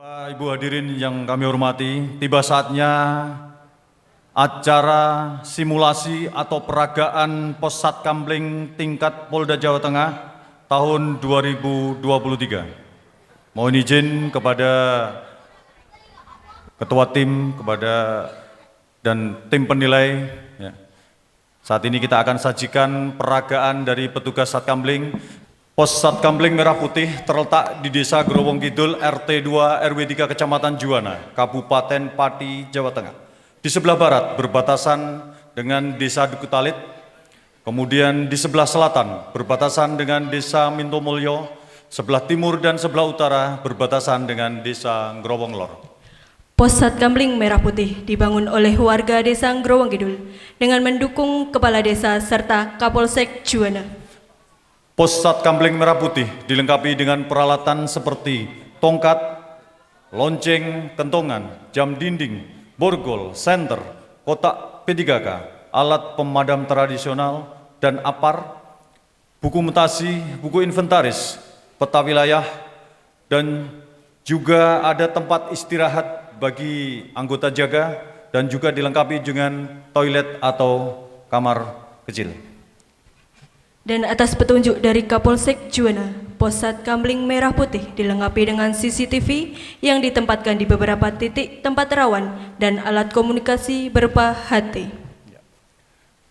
Bapak, Ibu hadirin yang kami hormati, tiba saatnya acara simulasi atau peragaan Pos Satkamling tingkat Polda Jawa Tengah tahun 2023. Mohon izin kepada Ketua Tim, dan tim penilai. Saat ini kita akan sajikan peragaan dari petugas Satkamling. Pos Satkamling Merah Putih terletak di Desa Growong Kidul, RT 2 RW 3 Kecamatan Juwana, Kabupaten Pati, Jawa Tengah. Di sebelah barat berbatasan dengan Desa Dukutalit, kemudian di sebelah selatan berbatasan dengan Desa Mintomulyo, sebelah timur dan sebelah utara berbatasan dengan Desa Growong Lor. Pos Satkamling Merah Putih dibangun oleh warga Desa Growong Kidul dengan mendukung Kepala Desa serta Kapolsek Juwana. Pos Satkamling Merah Putih dilengkapi dengan peralatan seperti tongkat, lonceng, kentongan, jam dinding, borgol, senter, kotak P3K, alat pemadam tradisional, dan apar, buku mutasi, buku inventaris, peta wilayah, dan juga ada tempat istirahat bagi anggota jaga, dan juga dilengkapi dengan toilet atau kamar kecil. Dan atas petunjuk dari Kapolsek Juwana, Pos Satkamling Merah Putih dilengkapi dengan CCTV yang ditempatkan di beberapa titik tempat rawan dan alat komunikasi berupa HT.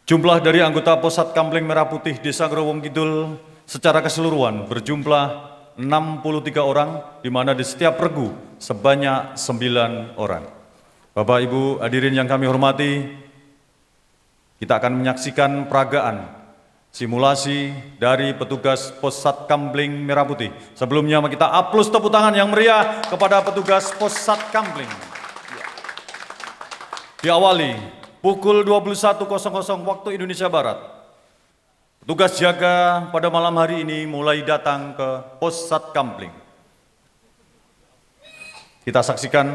Jumlah dari anggota Pos Satkamling Merah Putih Desa Growong Kidul secara keseluruhan berjumlah 63 orang, di mana di setiap regu sebanyak 9 orang. Bapak Ibu hadirin yang kami hormati, kita akan menyaksikan peragaan simulasi dari petugas Pos Satkamling Merah Putih. Sebelumnya kita aplaus tepuk tangan yang meriah kepada petugas Pos Satkamling. Diawali pukul 21.00 waktu Indonesia Barat. Petugas jaga pada malam hari ini mulai datang ke Pos Satkamling. Kita saksikan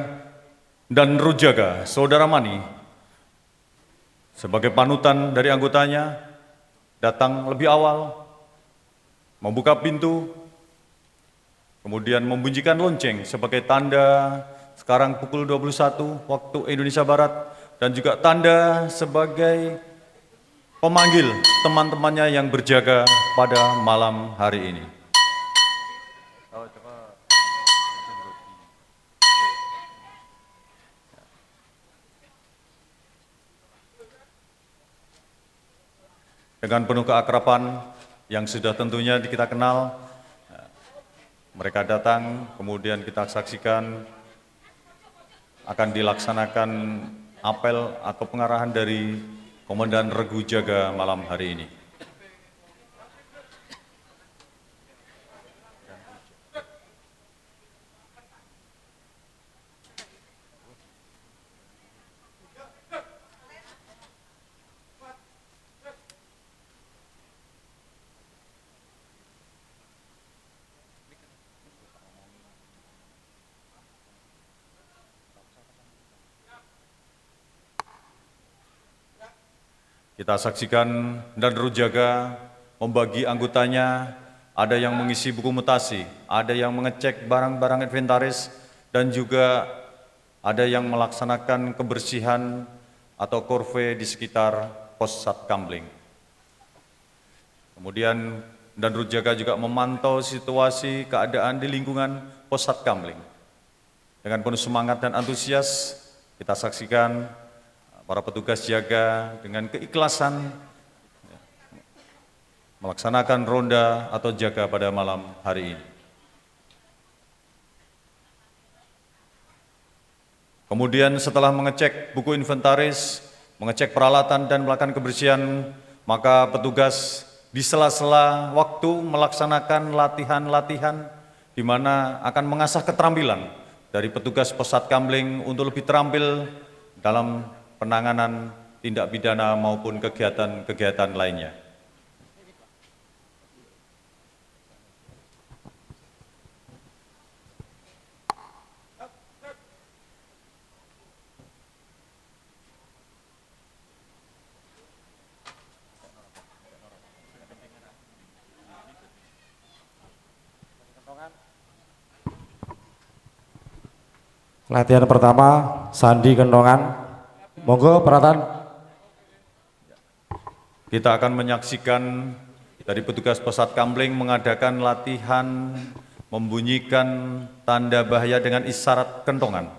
dan Rujaga Saudara Mani sebagai panutan dari anggotanya datang lebih awal, membuka pintu, kemudian membunyikan lonceng sebagai tanda sekarang pukul 21 waktu Indonesia Barat, dan juga tanda sebagai pemanggil teman-temannya yang berjaga pada malam hari ini. Dengan penuh keakraban yang sudah tentunya kita kenal, mereka datang, kemudian kita saksikan akan dilaksanakan apel atau pengarahan dari Komandan Regu Jaga malam hari ini. Kita saksikan dan Rujaga membagi anggotanya, ada yang mengisi buku mutasi, ada yang mengecek barang-barang inventaris, dan juga ada yang melaksanakan kebersihan atau korve di sekitar Pos Satkamling. Kemudian dan Rujaga juga memantau situasi keadaan di lingkungan Pos Satkamling. Dengan penuh semangat dan antusias, kita saksikan para petugas jaga dengan keikhlasan melaksanakan ronda atau jaga pada malam hari ini. Kemudian setelah mengecek buku inventaris, mengecek peralatan dan melakukan kebersihan, maka petugas di sela-sela waktu melaksanakan latihan-latihan di mana akan mengasah keterampilan dari petugas Pos Satkamling untuk lebih terampil dalam penanganan tindak pidana maupun kegiatan-kegiatan lainnya. Latihan pertama sandi kentongan. Monggo perhatian. Kita akan menyaksikan dari petugas Posat Kamling mengadakan latihan membunyikan tanda bahaya dengan isyarat kentongan.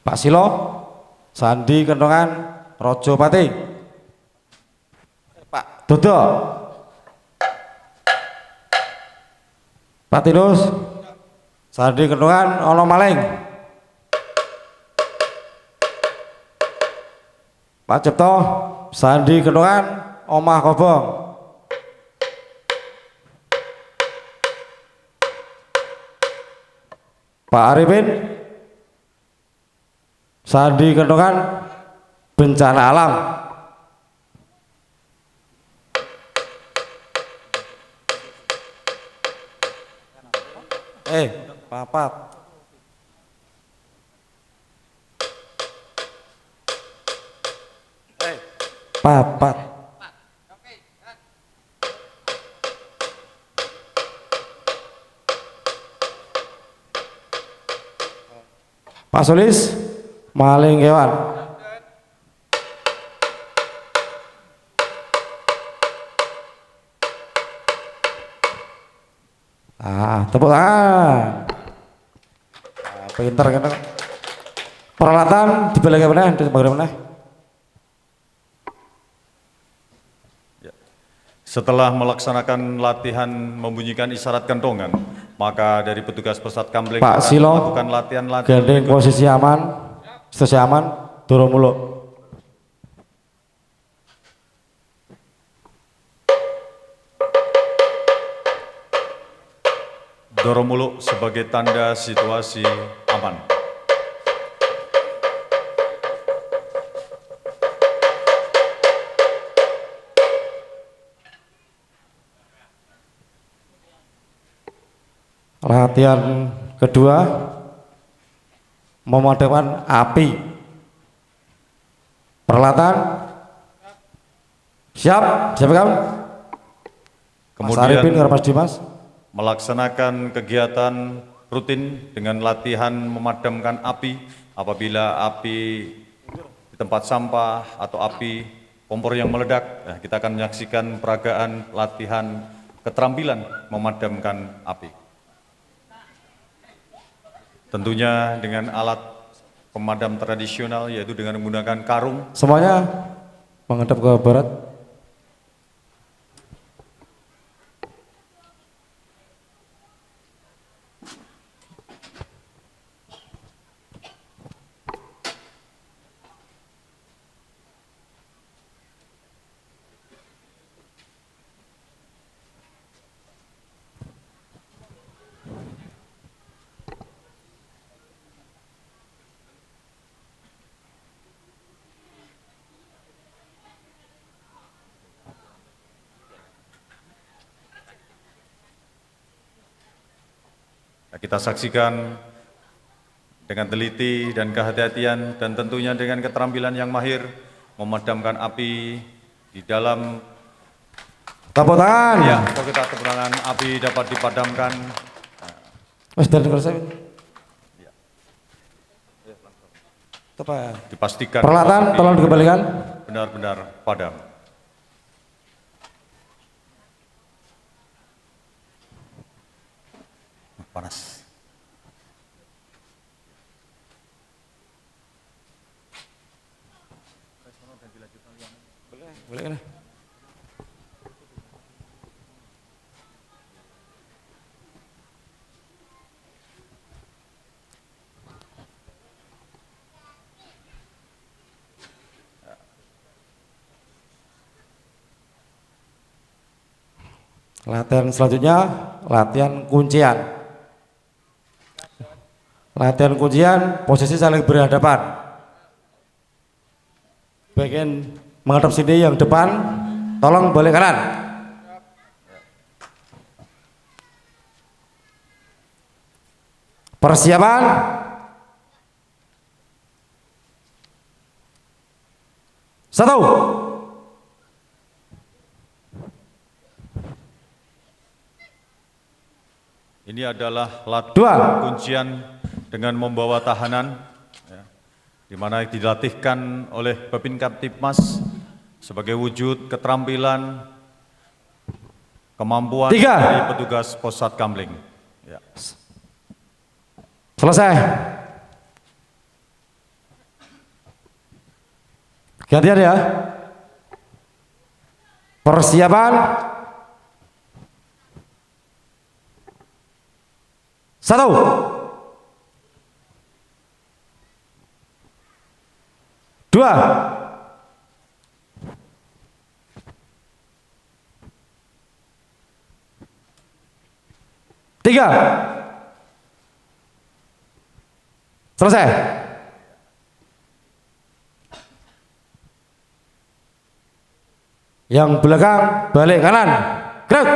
Pak Silo, sandi kentongan, Rojo Pati. Pak Dodo. Pak Tinus, sandi kentongan, ono maling. Pak Cipto, sandi kentongan, omah kobong. Pak Arifin, sandi kentongan, bencana alam. Papat. Papat. Pak Solis, maling hewan. Tepuk tangan. Pinter kan? Peralatan dibalik mana? Bagaimana? Setelah melaksanakan latihan membunyikan isyarat kentongan, maka dari petugas Posat Kamling Pak akan Silo, melakukan latihan-latihan gandeng posisi aman, situasi aman, dorong mulu. dorong mulu sebagai tanda situasi aman. Latihan kedua memadamkan api. Peralatan siap, siap kamu? Mas Arifin, Mas Dimas. Melaksanakan kegiatan rutin dengan latihan memadamkan api apabila api di tempat sampah atau api kompor yang meledak. Nah, kita akan menyaksikan peragaan latihan keterampilan memadamkan api. Tentunya dengan alat pemadam tradisional yaitu dengan menggunakan karung. Semuanya menghadap ke barat. Kita saksikan dengan teliti dan kehati-hatian dan tentunya dengan keterampilan yang mahir memadamkan api di dalam. Tepuk tangan. Ya, kalau kita tepuk tangan, api dapat dipadamkan. Mas dari saya. Dipastikan. Peralatan tolong dikembalikan. Benar-benar padam. Panas. Boleh. Latihan selanjutnya, latihan kuncian. Latihan kuncian, posisi saling berhadapan. Bagian menghadap sini yang depan, tolong balik kanan. Persiapan. Satu. Ini adalah latihan Dua. kuncian dengan membawa tahanan, ya, di mana dilatihkan oleh Babin Kamtibmas sebagai wujud keterampilan, kemampuan Tiga. dari petugas Pos Satkamling. Ya. Selesai. Gantian ya. Persiapan. Satu. Dua. Tiga. Selesai. Yang belakang balik kanan. Gerak.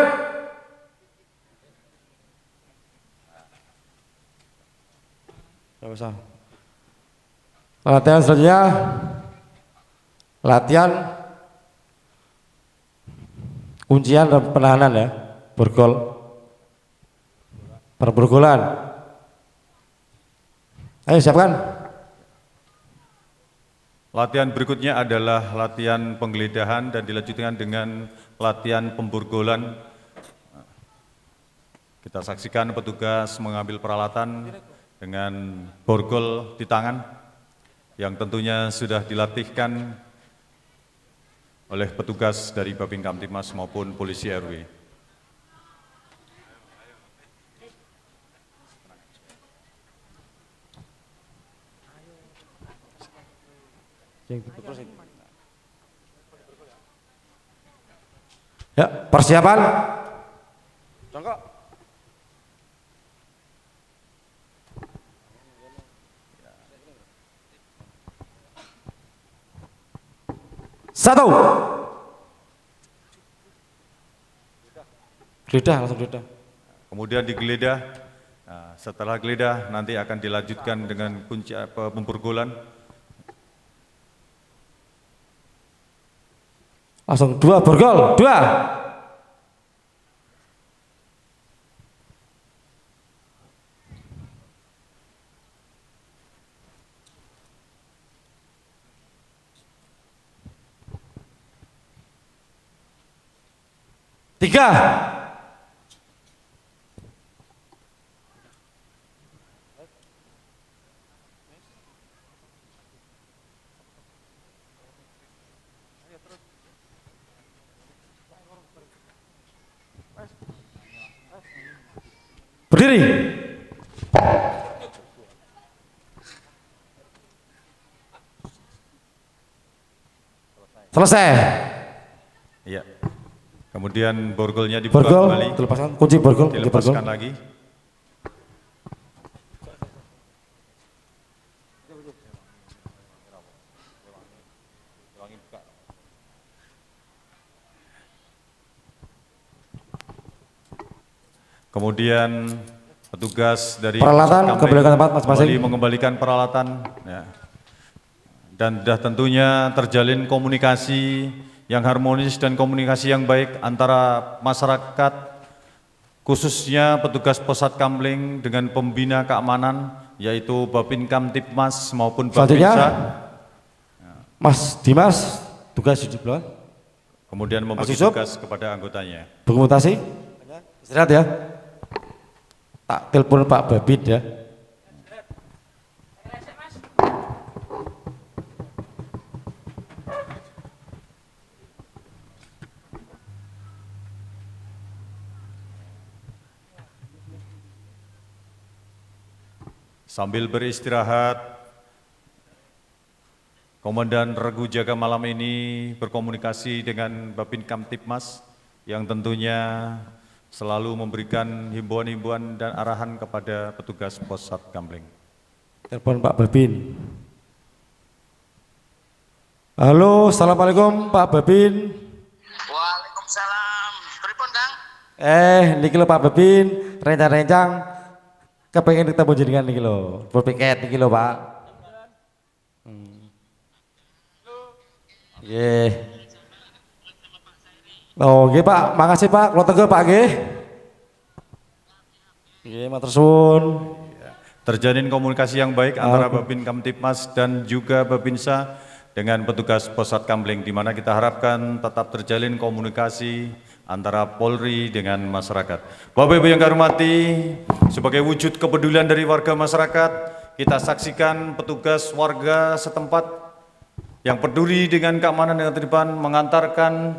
Latihan selanjutnya, latihan kuncian dan penahanan ya, borgol, perborgolan. Ayo siapkan. Latihan berikutnya adalah latihan penggeledahan dan dilanjutkan dengan latihan pemborgolan. Kita saksikan petugas mengambil peralatan dengan borgol di tangan yang tentunya sudah dilatihkan oleh petugas dari Babin Kamtibmas maupun polisi RW. Ya, persiapan. Satu. Geledah, langsung geledah. Kemudian digeledah. Nah, setelah geledah nanti akan dilanjutkan dengan kunci pemborgolan. Langsung dua borgol, dua. Tiga. Berdiri. Selesai. Iya. Kemudian borgolnya dibuka Borgol, kembali, dilepaskan. Kunci borgol, kunci borgol. dilepaskan lagi. Kemudian petugas dari Peralatan Satkamling kembali ke tempat masing-masing. kembali mengembalikan peralatan, ya. Dan sudah tentunya terjalin komunikasi yang harmonis dan komunikasi yang baik antara masyarakat, khususnya petugas Pos Satkamling dengan pembina keamanan, yaitu Babin Kamtibmas maupun Selanjutnya, Babinsa. Mas Dimas, tugas di belakang. Kemudian membagi Yusuf. tugas kepada anggotanya. Dokumentasi. Istirahat ya. Tak telepon Pak Babin ya. Sambil beristirahat, Komandan Regu Jaga Malam ini berkomunikasi dengan Babin Kamtibmas yang tentunya selalu memberikan himbauan-himbauan dan arahan kepada petugas Pos Satkamling. Telepon Pak Babin. Halo, assalamualaikum Pak Babin. Waalaikumsalam. Pripun, Kang? Niki lho Pak Babin, rencang-rencang kepengen ketemu jenengan niki lho, berpiket niki lho, Pak. Nggih. Oh, nggih Pak, makasih Pak, kula tenggo Pak nggih. Nggih, matur suwun. Terjalin komunikasi yang baik antara Babin Kamtibmas dan juga Babinsa dengan petugas Pos Satkamling, di mana kita harapkan tetap terjalin komunikasi antara Polri dengan masyarakat. Bapak Ibu yang kami hormati, sebagai wujud kepedulian dari warga masyarakat, kita saksikan petugas warga setempat yang peduli dengan keamanan dan ketertiban mengantarkan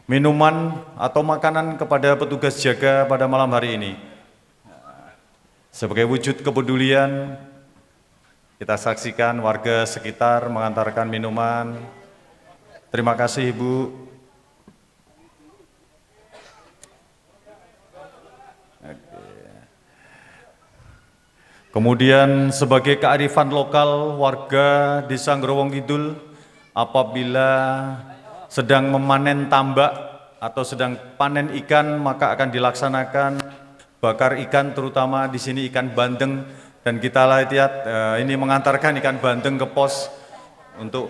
minuman atau makanan kepada petugas jaga pada malam hari ini. Sebagai wujud kepedulian, kita saksikan warga sekitar mengantarkan minuman. Terima kasih Ibu. Kemudian sebagai kearifan lokal warga Desa Growong Kidul, apabila sedang memanen tambak atau sedang panen ikan, maka akan dilaksanakan bakar ikan, terutama di sini ikan bandeng, dan kita lihat ini mengantarkan ikan bandeng ke pos untuk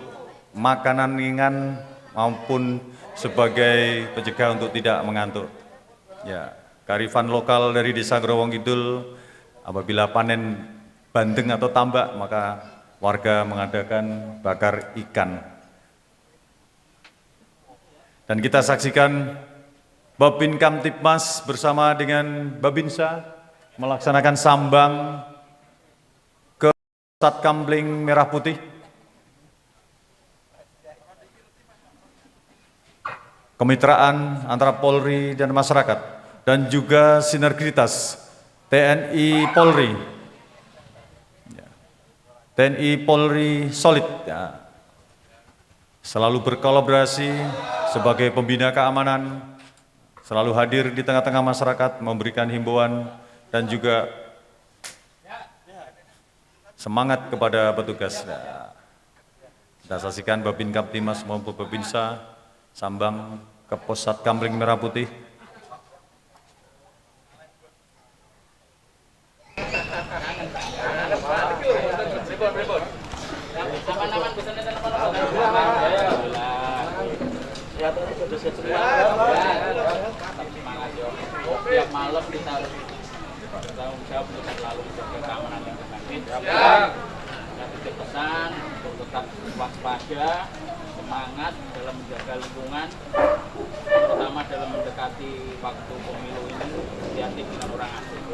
makanan ringan maupun sebagai pencegah untuk tidak mengantuk. Ya, kearifan lokal dari Desa Growong Kidul, apabila panen bandeng atau tambak maka warga mengadakan bakar ikan. Dan kita saksikan Babin Kamtibmas bersama dengan Babinsa melaksanakan sambang ke Satkamling Merah Putih. Kemitraan antara Polri dan masyarakat dan juga sinergitas TNI Polri. TNI Polri solid, ya, selalu berkolaborasi sebagai pembina keamanan, selalu hadir di tengah-tengah masyarakat, memberikan himbauan dan juga semangat kepada petugas. Kita saksikan Babin Kamtibmas maupun Babinsa sambang ke Pos Satkamling Merah Putih. Tiap malam kita harus bertanggung jawab untuk selalu menjaga keamanan yang terkait. Kita titip pesan untuk tetap waspada, semangat dalam menjaga lingkungan, terutama dalam mendekati waktu pemilu ini, hati-hati dengan orang asing.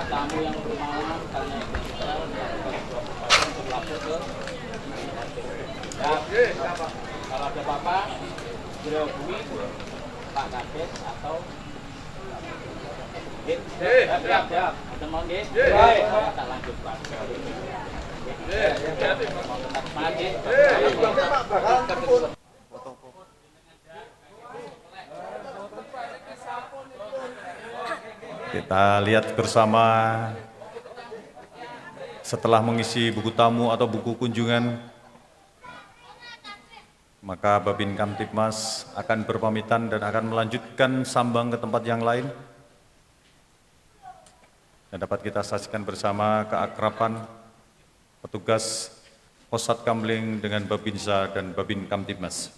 Tamu yang bermalam karena itu kita melakukan upaya untuk lapor ke kalau ada apa-apa, segera hubungi Pak Kades atau siap. Ada mau nggih? Kita lanjut Pak. Mau tetap semangat nggih? Kita lihat bersama setelah mengisi buku tamu atau buku kunjungan, maka Babin Kamtibmas akan berpamitan dan akan melanjutkan sambang ke tempat yang lain. Dan dapat kita saksikan bersama keakraban petugas Pos Satkamling dengan Babinsa dan Babin Kamtibmas.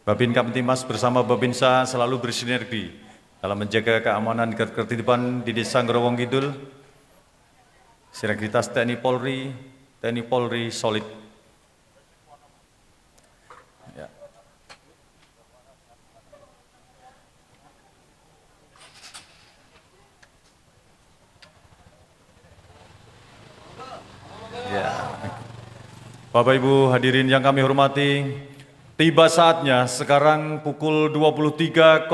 Babin Kamtibmas bersama Babinsa selalu bersinergi dalam menjaga keamanan dan ketertiban di Desa Growong Kidul. Sinergitas TNI Polri solid. Ya. Ya. Bapak Ibu hadirin yang kami hormati, tiba saatnya sekarang pukul 23.00.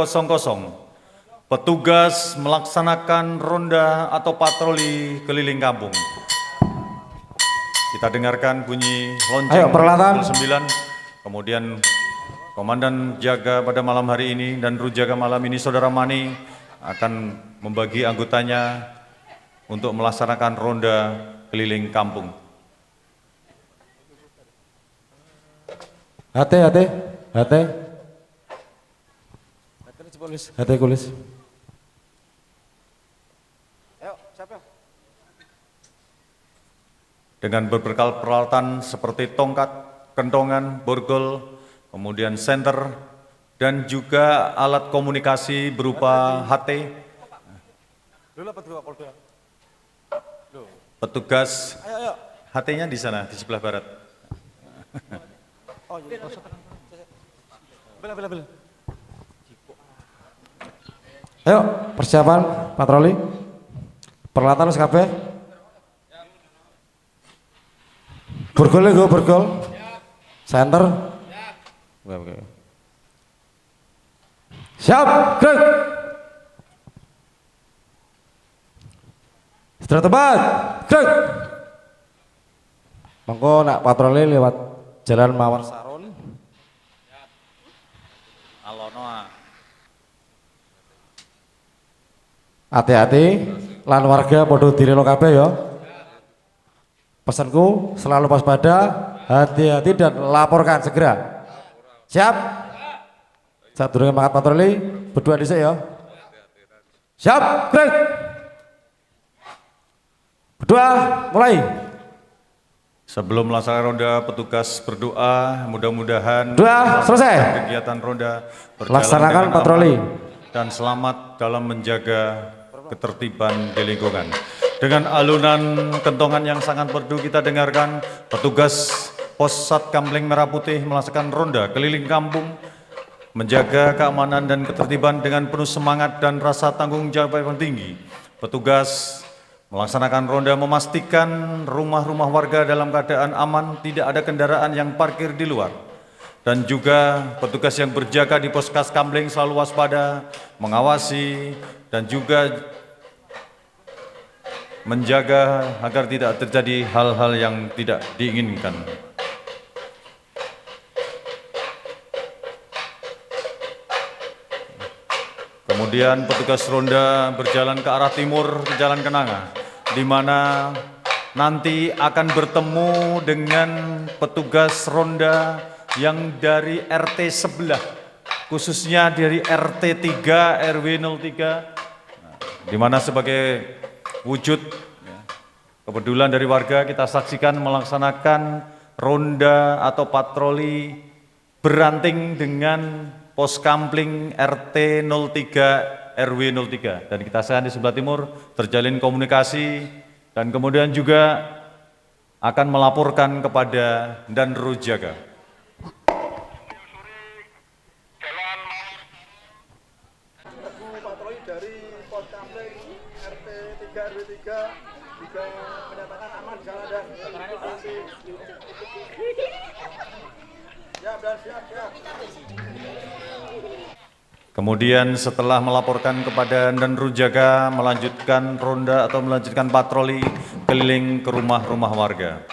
Petugas melaksanakan ronda atau patroli keliling kampung. Kita dengarkan bunyi lonceng Ayo, peralatan. pukul 9. Kemudian Komandan Jaga pada malam hari ini dan Rujaga malam ini Saudara Mani akan membagi anggotanya untuk melaksanakan ronda keliling kampung. Hati. Hati kulis. Ayo, siapa? Dengan berbekal peralatan seperti tongkat, kentongan, borgol, kemudian senter, dan juga alat komunikasi berupa HT. Petugas HT-nya di sana, di sebelah barat. Bela. Ayo, persiapan patroli. Peralatan SKP. Borgol. Center. Oke. Siap, gerak. Istirahat tempat, gerak. Monggo nak patroli lewat Jalan Mawar Sarun. Alono. Hati-hati, lan warga podo direlo kabeh ya. Pesanku selalu waspada, hati-hati dan laporkan segera. Siap? Saat durungnya mangkat patroli, berdua dhisik ya. Siap, gerak. Berdua, mulai. Sebelum melaksanakan ronda, petugas berdoa, mudah-mudahan Dua, selesai. kegiatan ronda berjalan Laksanakan dengan patroli. aman dan selamat dalam menjaga ketertiban di lingkungan. Dengan alunan kentongan yang sangat merdu kita dengarkan petugas Pos Satkamling Merah Putih melaksanakan ronda keliling kampung, menjaga keamanan dan ketertiban dengan penuh semangat dan rasa tanggung jawab yang tinggi. Petugas melaksanakan ronda memastikan rumah-rumah warga dalam keadaan aman, tidak ada kendaraan yang parkir di luar. Dan juga petugas yang berjaga di Pos Satkamling selalu waspada, mengawasi, dan juga menjaga agar tidak terjadi hal-hal yang tidak diinginkan. Kemudian petugas ronda berjalan ke arah timur ke Jalan Kenanga, di mana nanti akan bertemu dengan petugas ronda yang dari RT sebelah, khususnya dari RT 3 RW 03, di mana sebagai wujud kepedulian dari warga kita saksikan melaksanakan ronda atau patroli beranting dengan Pos Kampling RT 03 RW 03, dan kita saksikan di sebelah timur terjalin komunikasi dan kemudian juga akan melaporkan kepada dan Rujaga. Patroli dari Pos Kampling RT 3 RW 3 juga menyatakan aman di sana dan siap. Kemudian setelah melaporkan kepada dan Rujaga melanjutkan ronda atau melanjutkan patroli keliling ke rumah-rumah warga.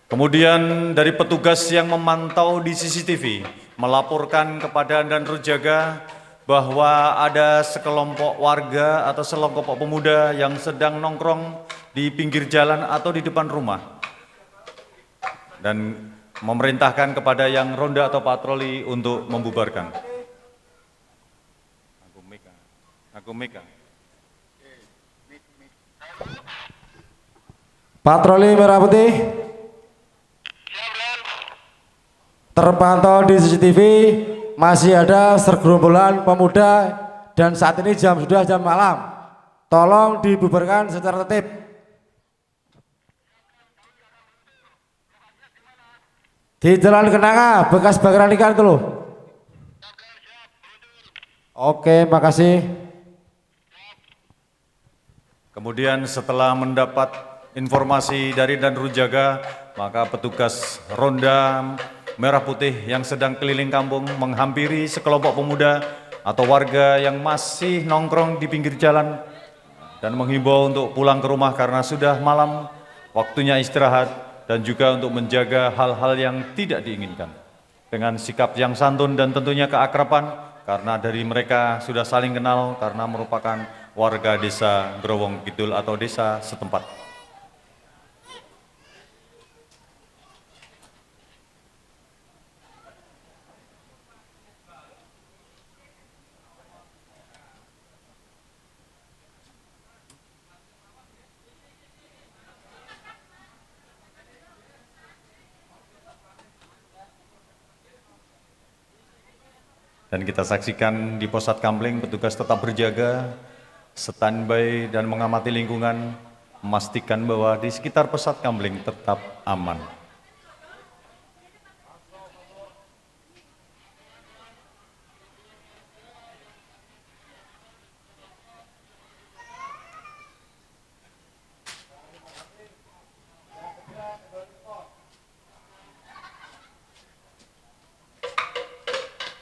Kemudian dari petugas yang memantau di CCTV melaporkan kepada dan Rujaga bahwa ada sekelompok warga atau sekelompok pemuda yang sedang nongkrong di pinggir jalan atau di depan rumah, dan memerintahkan kepada yang ronda atau patroli untuk membubarkan. Patroli Merah Putih terpantau di CCTV masih ada segerombolan pemuda dan saat ini sudah jam malam. Tolong dibubarkan secara tertib. Di Jalan Kenanga bekas bakaran ikan itu loh. Oke, makasih. Kemudian setelah mendapat informasi dari dan Rujaga, maka petugas ronda Merah Putih yang sedang keliling kampung menghampiri sekelompok pemuda atau warga yang masih nongkrong di pinggir jalan dan menghimbau untuk pulang ke rumah karena sudah malam waktunya istirahat, dan juga untuk menjaga hal-hal yang tidak diinginkan. Dengan sikap yang santun dan tentunya keakraban, karena dari mereka sudah saling kenal karena merupakan warga desa Growong Kidul atau desa setempat. Dan kita saksikan di Pos Satkamling, petugas tetap berjaga, standby dan mengamati lingkungan, memastikan bahwa di sekitar Pos Satkamling tetap aman.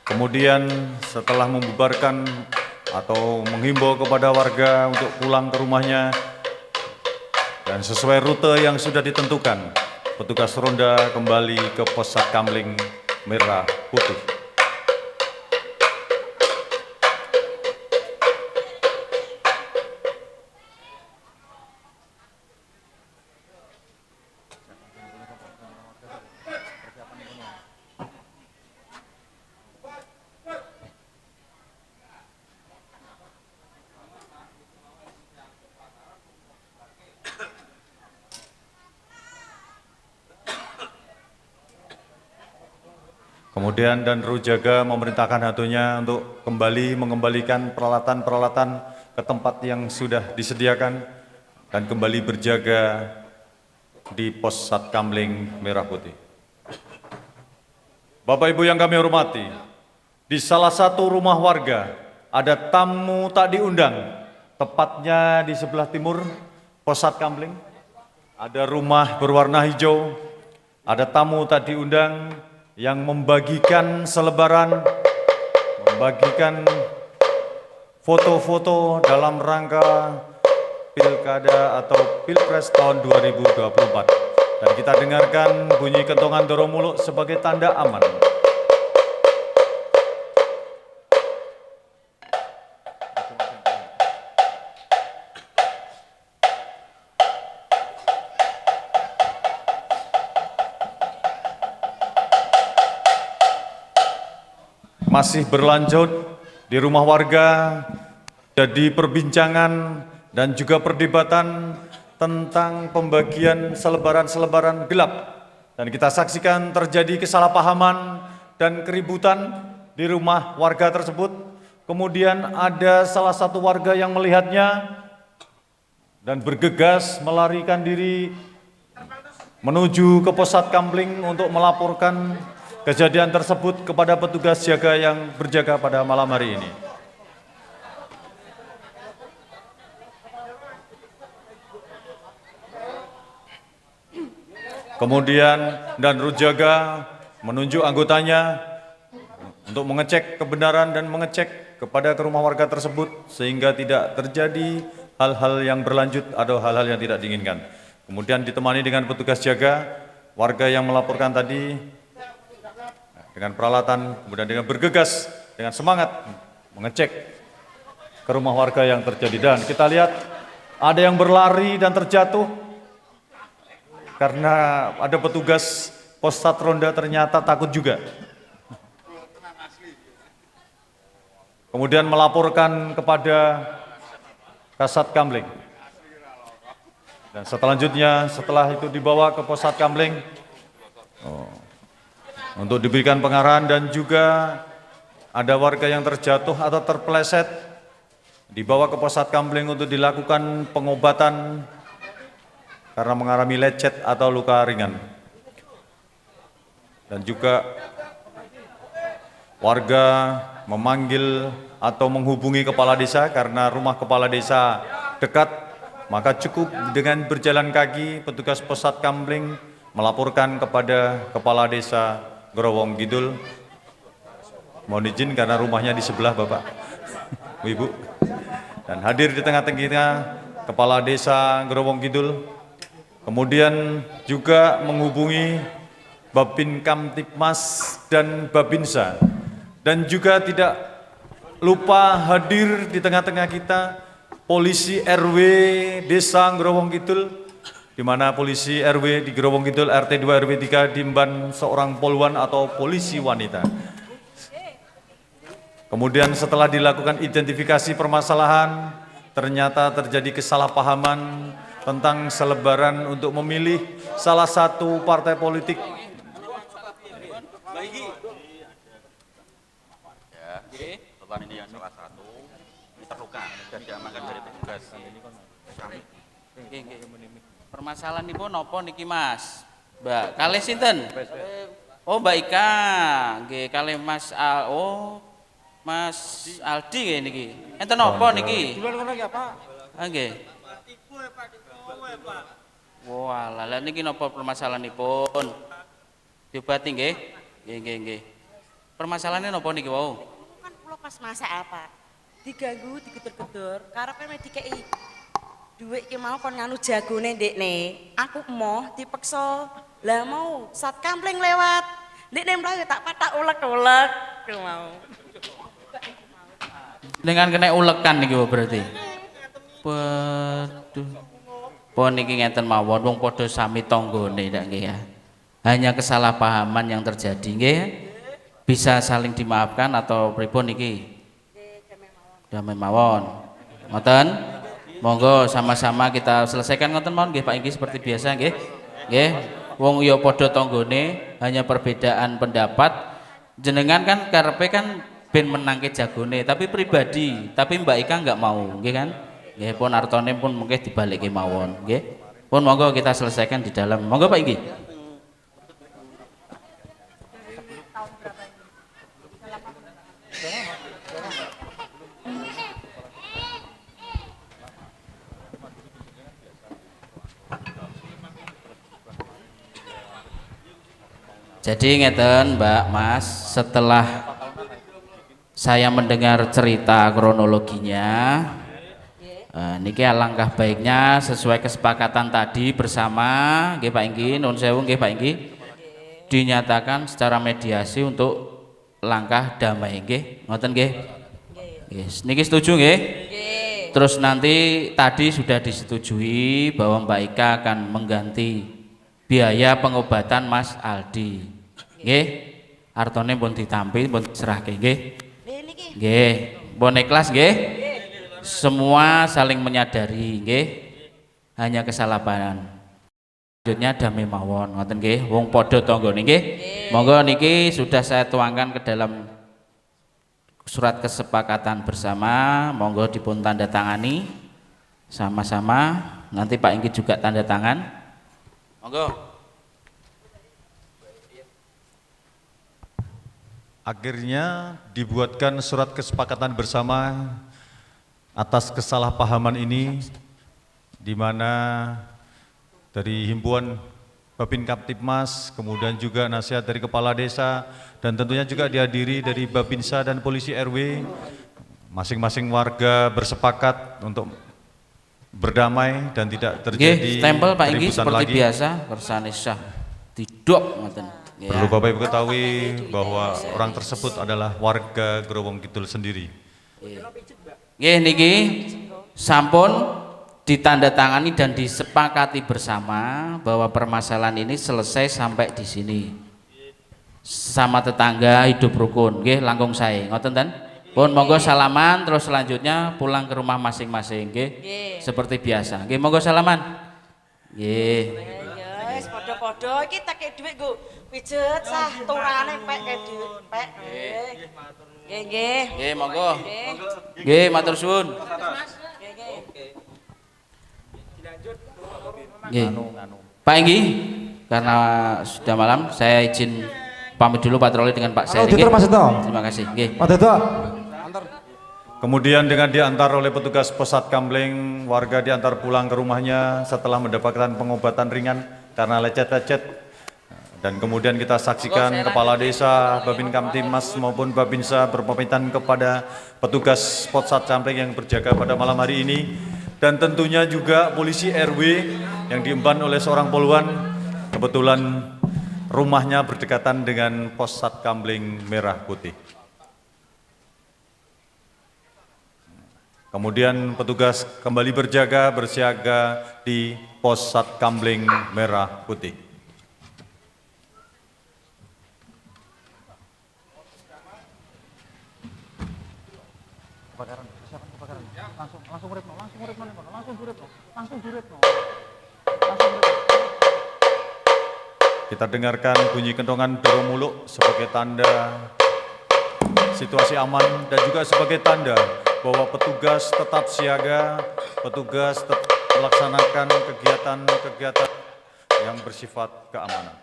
Kemudian setelah membubarkan atau menghimbau kepada warga untuk pulang ke rumahnya dan sesuai rute yang sudah ditentukan, petugas ronda kembali ke Pos Satkamling Merah Putih. Kemudian dan Rujaga memerintahkan hatunya untuk kembali mengembalikan peralatan-peralatan ke tempat yang sudah disediakan dan kembali berjaga di Pos Satkamling Merah Putih. Bapak Ibu yang kami hormati, di salah satu rumah warga ada tamu tak diundang, tepatnya di sebelah timur Pos Satkamling. Ada rumah berwarna hijau, ada tamu tak diundang yang membagikan selebaran, membagikan foto-foto dalam rangka Pilkada atau Pilpres tahun 2024. Dan kita dengarkan bunyi kentongan dorong muluk sebagai tanda aman. Masih berlanjut di rumah warga, jadi perbincangan dan juga perdebatan tentang pembagian selebaran-selebaran gelap. Dan kita saksikan terjadi kesalahpahaman dan keributan di rumah warga tersebut. Kemudian ada salah satu warga yang melihatnya dan bergegas melarikan diri menuju ke Pos Satkamling untuk melaporkan kejadian tersebut kepada petugas jaga yang berjaga pada malam hari ini. Kemudian dan Rujaga menunjuk anggotanya untuk mengecek kebenaran dan mengecek kepada ke rumah warga tersebut sehingga tidak terjadi hal-hal yang berlanjut atau hal-hal yang tidak diinginkan. Kemudian ditemani dengan petugas jaga, warga yang melaporkan tadi dengan peralatan, kemudian dengan bergegas, dengan semangat mengecek ke rumah warga yang terjadi. Dan kita lihat ada yang berlari dan terjatuh karena ada petugas Pos Sat Ronda ternyata takut juga. Kemudian melaporkan kepada Kasat Kamling. Dan setelah itu dibawa ke Pos Satkamling untuk diberikan pengarahan, dan juga ada warga yang terjatuh atau terpeleset dibawa ke Pos Satkamling untuk dilakukan pengobatan karena mengalami lecet atau luka ringan. Dan juga warga memanggil atau menghubungi kepala desa karena rumah kepala desa dekat, maka cukup dengan berjalan kaki petugas Pos Satkamling melaporkan kepada kepala desa Growong Kidul. Mohon izin karena rumahnya di sebelah Bapak, Ibu. Dan hadir di tengah-tengah kepala desa Growong Kidul Kemudian juga menghubungi Babin Kamtibmas dan Babinsa. Dan juga tidak lupa hadir di tengah-tengah kita polisi RW Desa Growong Kidul, di mana polisi RW di Growong Kidul RT 2 RW 3 diemban seorang poluan atau polisi wanita. Kemudian setelah dilakukan identifikasi permasalahan, ternyata terjadi kesalahpahaman tentang selebaran untuk memilih salah satu partai politik. Ya, beban ini yang salah satu ini terluka dan diamankan dari petugas. Permasalahan ini pun nopo niki Mas? Mbak, kalih sinten? Oh Mbak Ika, nggih kalih Mas Mas Aldi nggih niki. Enten napa niki? Duluan ngono ya, Pak. Ah nggih. Walah, lha niki napa permasalahanipun? Diobati nggih? Nggih. Permasalahannya napa niki wau? Kan kula pas masak apa? Diganggu, digedur-gedur, karepe me dikeki dhuwit ki mau kon nganu jagone ndekne. Aku emoh dipeksa. Lah mau Sat Kamling lewat. Ndekne mlayu tak patak ulek-ulek ku mau. Dengan kena ulekan niki berarti. Waduh. Pun niki ngeten mawon wong padha sami tanggane ndak nggih ya. Hanya kesalahpahaman yang terjadi nggih. Bisa saling dimaafkan atau pripun niki? Damai mawon. Ngoten? Monggo sama-sama kita selesaikan ngoten mawon nggih Pak Inggi seperti biasa nggih. Nggih. Wong ya padha tanggane, hanya perbedaan pendapat. Jenengan kan karepe kan ben menangke jagone, tapi pribadi, tapi Mbak Ika enggak mau, nggih kan? Nggih, pun artone pun mungkin dibalikke mawon, nggih. Pun monggo kita selesaikan di dalam. Monggo Pak Inggi. Jadi ngeten Mbak Mas, setelah saya mendengar cerita kronologinya, niki alangkah baiknya sesuai kesepakatan tadi bersama nggih Pak Inggi, nuwun sewu nggih Pak Inggi, dinyatakan secara mediasi untuk langkah damai nggih, ngoten nggih. Nggih. Niki setuju nggih? Terus nanti tadi sudah disetujui bahwa Mbak Ika akan mengganti biaya pengobatan Mas Aldi. Nggih. Artone pun ditampi pun diserahke nggih. Nggih. Pun ikhlas nggih. Semua saling menyadari nggih. Hanya kesalahpahaman. Selanjutnya damai mawon ngoten nggih. Wong padha tanggane nggih. Monggo niki sudah saya tuangkan ke dalam surat kesepakatan bersama, monggo dipun tanda tangani sama-sama. Nanti Pak Inggi juga tanda tangan. Monggo. Akhirnya dibuatkan surat kesepakatan bersama atas kesalahpahaman ini, di mana dari himbauan Babin Kamtibmas, kemudian juga nasihat dari kepala desa, dan tentunya juga dihadiri dari Babinsa dan polisi RW. Masing-masing warga bersepakat untuk berdamai dan tidak terjadi stempel Pak Inggi keributan seperti lagi. biasa kersane sah didok ngoten. Perlu Bapak Ibu ketahui bahwa orang tersebut adalah warga Growong Kidul sendiri. Nggih niki sampun ditandatangani dan disepakati bersama bahwa permasalahan ini selesai sampai di sini. Sama tetangga hidup rukun, nggih langkung sae. Ngoten ten? Pun monggo salaman terus selanjutnya pulang ke rumah masing-masing, nggih. Seperti biasa. Nggih monggo salaman. Nggih. Ya wis padha-padha iki tak kei dhuwit nggo pijet sah turane pek kei dhuwit pek. Nggih. Nggih monggo. Nggih matur suwun. Nggih. Pak Inggi, karena sudah malam saya izin pamit dulu patroli dengan Pak Seri. Auditor Mas Seto. Terima kasih. Nggih. Pak Deto. Kemudian dengan diantar oleh petugas Posat Kamling, warga diantar pulang ke rumahnya setelah mendapatkan pengobatan ringan karena lecet-lecet. Dan kemudian kita saksikan Kepala Desa, Babin Kamtibmas maupun Babinsa berpamitan kepada petugas Posat Kamling yang berjaga pada malam hari ini. Dan tentunya juga polisi RW yang diemban oleh seorang poluan. Kebetulan rumahnya berdekatan dengan pos Satkamling Merah Putih. Kemudian petugas kembali berjaga bersiaga di pos Satkamling Merah Putih. Kita dengarkan bunyi kentongan doro muluk sebagai tanda situasi aman dan juga sebagai tanda bahwa petugas tetap siaga, petugas tetap melaksanakan kegiatan-kegiatan yang bersifat keamanan.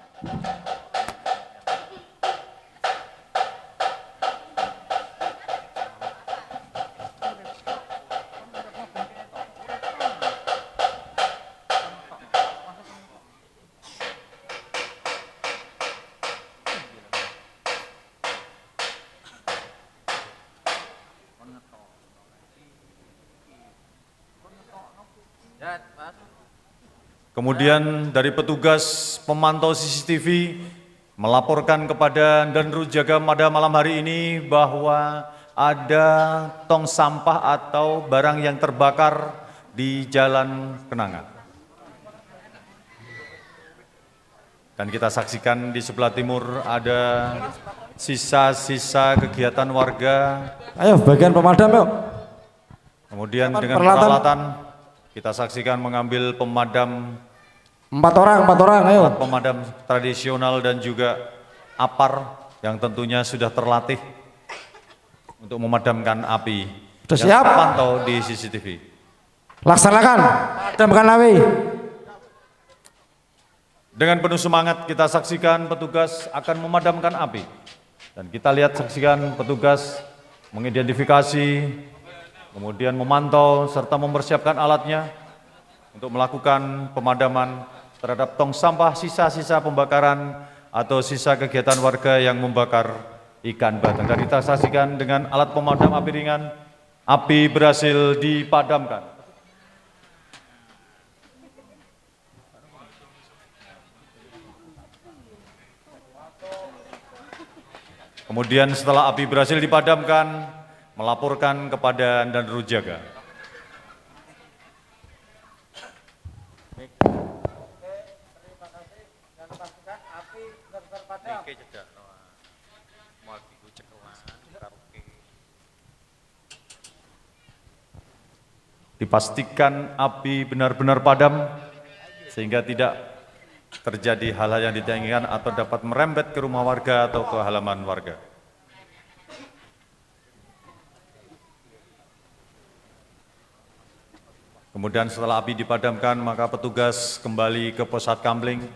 Kemudian dari petugas pemantau CCTV melaporkan kepada Danru Jaga pada malam hari ini bahwa ada tong sampah atau barang yang terbakar di Jalan Kenanga. Dan kita saksikan di sebelah timur ada sisa-sisa kegiatan warga. Ayo bagian pemadam yuk. Kemudian dengan peralatan kita saksikan mengambil pemadam. Empat orang, ayo. Pemadam tradisional dan juga APAR yang tentunya sudah terlatih untuk memadamkan api. Sudah yang siap? terpantau di CCTV. Laksanakan, padamkan api. Dengan penuh semangat kita saksikan petugas akan memadamkan api. Dan kita lihat saksikan petugas mengidentifikasi, kemudian memantau serta mempersiapkan alatnya untuk melakukan pemadaman terhadap tong sampah sisa-sisa pembakaran atau sisa kegiatan warga yang membakar ikan batang. Dan kita saksikan dengan alat pemadam api ringan, api berhasil dipadamkan. Kemudian setelah api berhasil dipadamkan, melaporkan kepada Danru Jaga. Dipastikan api benar-benar padam sehingga tidak terjadi hal-hal yang tidak diinginkan atau dapat merembet ke rumah warga atau ke halaman warga. Kemudian setelah api dipadamkan, maka petugas kembali ke pos Satkamling,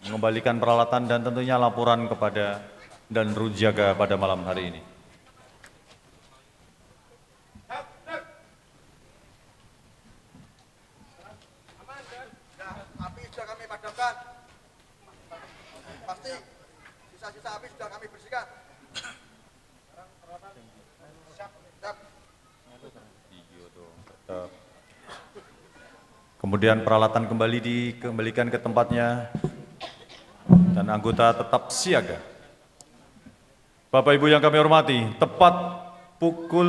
mengembalikan peralatan dan tentunya laporan kepada Danru Jaga pada malam hari ini. Api sudah kami padamkan. Pasti sisa-sisa api sudah kami bersihkan. Kemudian peralatan kembali dikembalikan ke tempatnya dan anggota tetap siaga. Bapak Ibu yang kami hormati, tepat pukul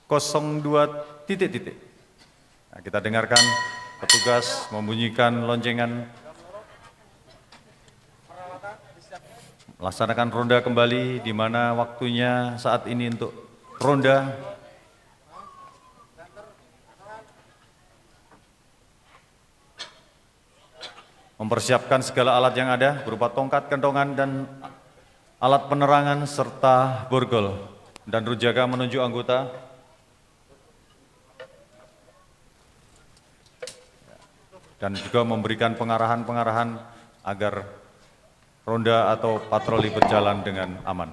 02 titik. Nah, kita dengarkan petugas membunyikan loncengan, melaksanakan ronda kembali, di mana waktunya saat ini untuk ronda. Mempersiapkan segala alat yang ada berupa tongkat, kentongan, dan alat penerangan serta borgol. Danru Jaga menunjuk anggota. Dan juga memberikan pengarahan-pengarahan agar ronda atau patroli berjalan dengan aman.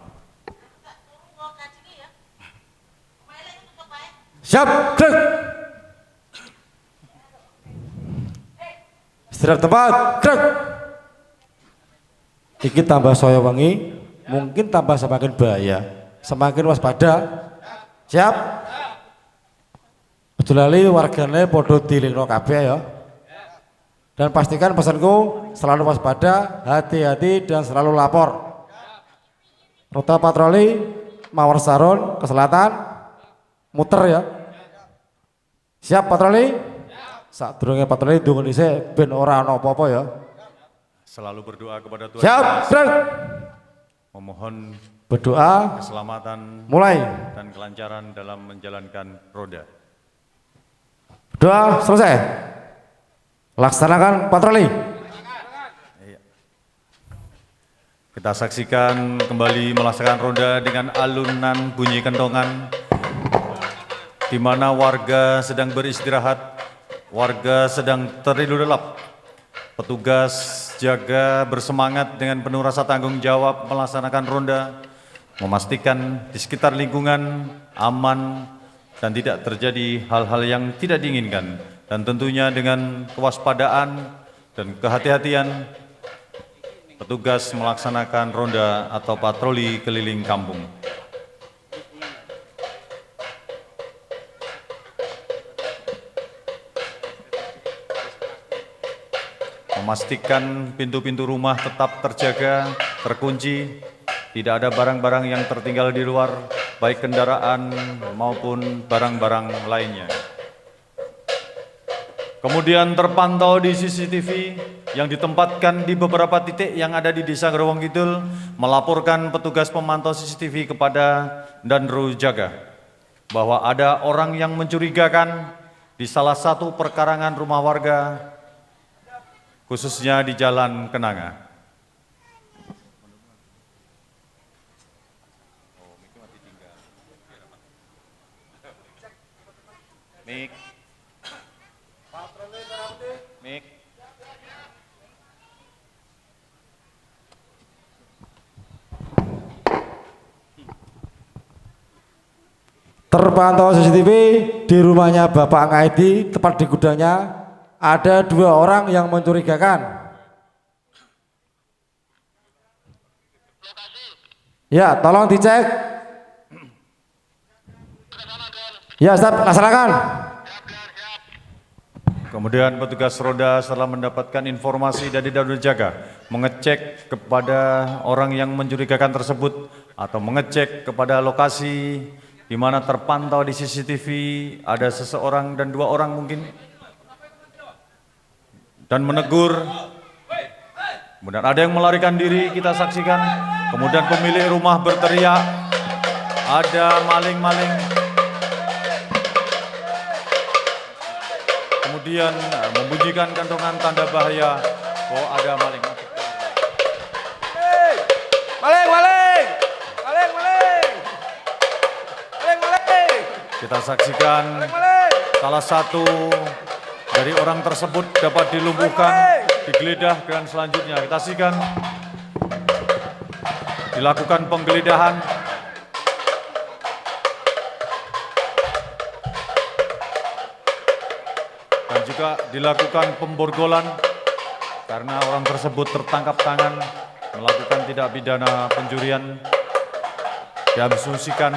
Siap, gerak. Istirahat tempat, gerak. Iki tambah soyo wangi, mungkin tambah semakin bahaya, semakin waspada. Siap. Ojo lali wargane podo dilingno kabeh ya. Dan pastikan pesanku selalu waspada, hati-hati dan selalu lapor. Rute patroli Mawar Sarun ke selatan, muter ya. Siap patroli? Sadurunge patroli dungu dhisik ben ora ana apa-apa ya. Selalu berdoa kepada Tuhan. Siap, gerak. Memohon Berdoa, keselamatan mulai. dan kelancaran dalam menjalankan roda. Doa selesai. Laksanakan patroli. Kita saksikan kembali melaksanakan roda dengan alunan bunyi kentongan, di mana warga sedang beristirahat, warga sedang tertidur lelap. Petugas jaga bersemangat dengan penuh rasa tanggung jawab melaksanakan ronda, memastikan di sekitar lingkungan aman dan tidak terjadi hal-hal yang tidak diinginkan. Dan tentunya dengan kewaspadaan dan kehati-hatian, petugas melaksanakan ronda atau patroli keliling kampung. Memastikan pintu-pintu rumah tetap terjaga, terkunci, tidak ada barang-barang yang tertinggal di luar, baik kendaraan maupun barang-barang lainnya. Kemudian terpantau di CCTV yang ditempatkan di beberapa titik yang ada di Desa Growong Kidul, melaporkan petugas pemantau CCTV kepada Danru Jaga bahwa ada orang yang mencurigakan di salah satu perkarangan rumah warga, khususnya di Jalan Kenanga. Mik. Mik. Terpantau CCTV di rumahnya Bapak Ngaidi, tepat di gudangnya, ada 2 orang yang mencurigakan. Ya, tolong dicek. Ya, Ustaz, laksanakan. Kemudian petugas roda setelah mendapatkan informasi dari Danru Jaga, mengecek kepada orang yang mencurigakan tersebut atau mengecek kepada lokasi di mana terpantau di CCTV ada seseorang dan 2 orang mungkin, dan menegur. Kemudian ada yang melarikan diri, kita saksikan. Kemudian pemilik rumah berteriak, ada maling-maling. Kemudian membunyikan kantongan tanda bahaya, oh ada maling. Maling, maling, maling, maling, maling, maling, Kita saksikan maling. salah satu dari orang tersebut dapat dilumpuhkan, digeledah, dan selanjutnya kita saksikan dilakukan penggeledahan. Dan juga dilakukan pemborgolan karena orang tersebut tertangkap tangan melakukan tindak pidana pencurian diasumsikan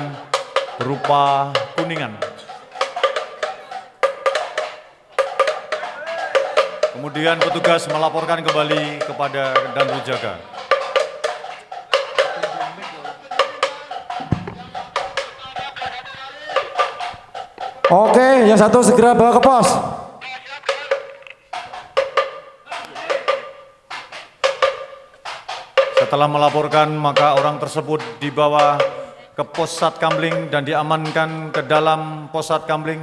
berupa kuningan. Kemudian petugas melaporkan kembali kepada Danru Jaga. Oke, yang satu segera bawa ke pos. Setelah melaporkan, maka orang tersebut dibawa ke pos Satkamling dan diamankan ke dalam pos Satkamling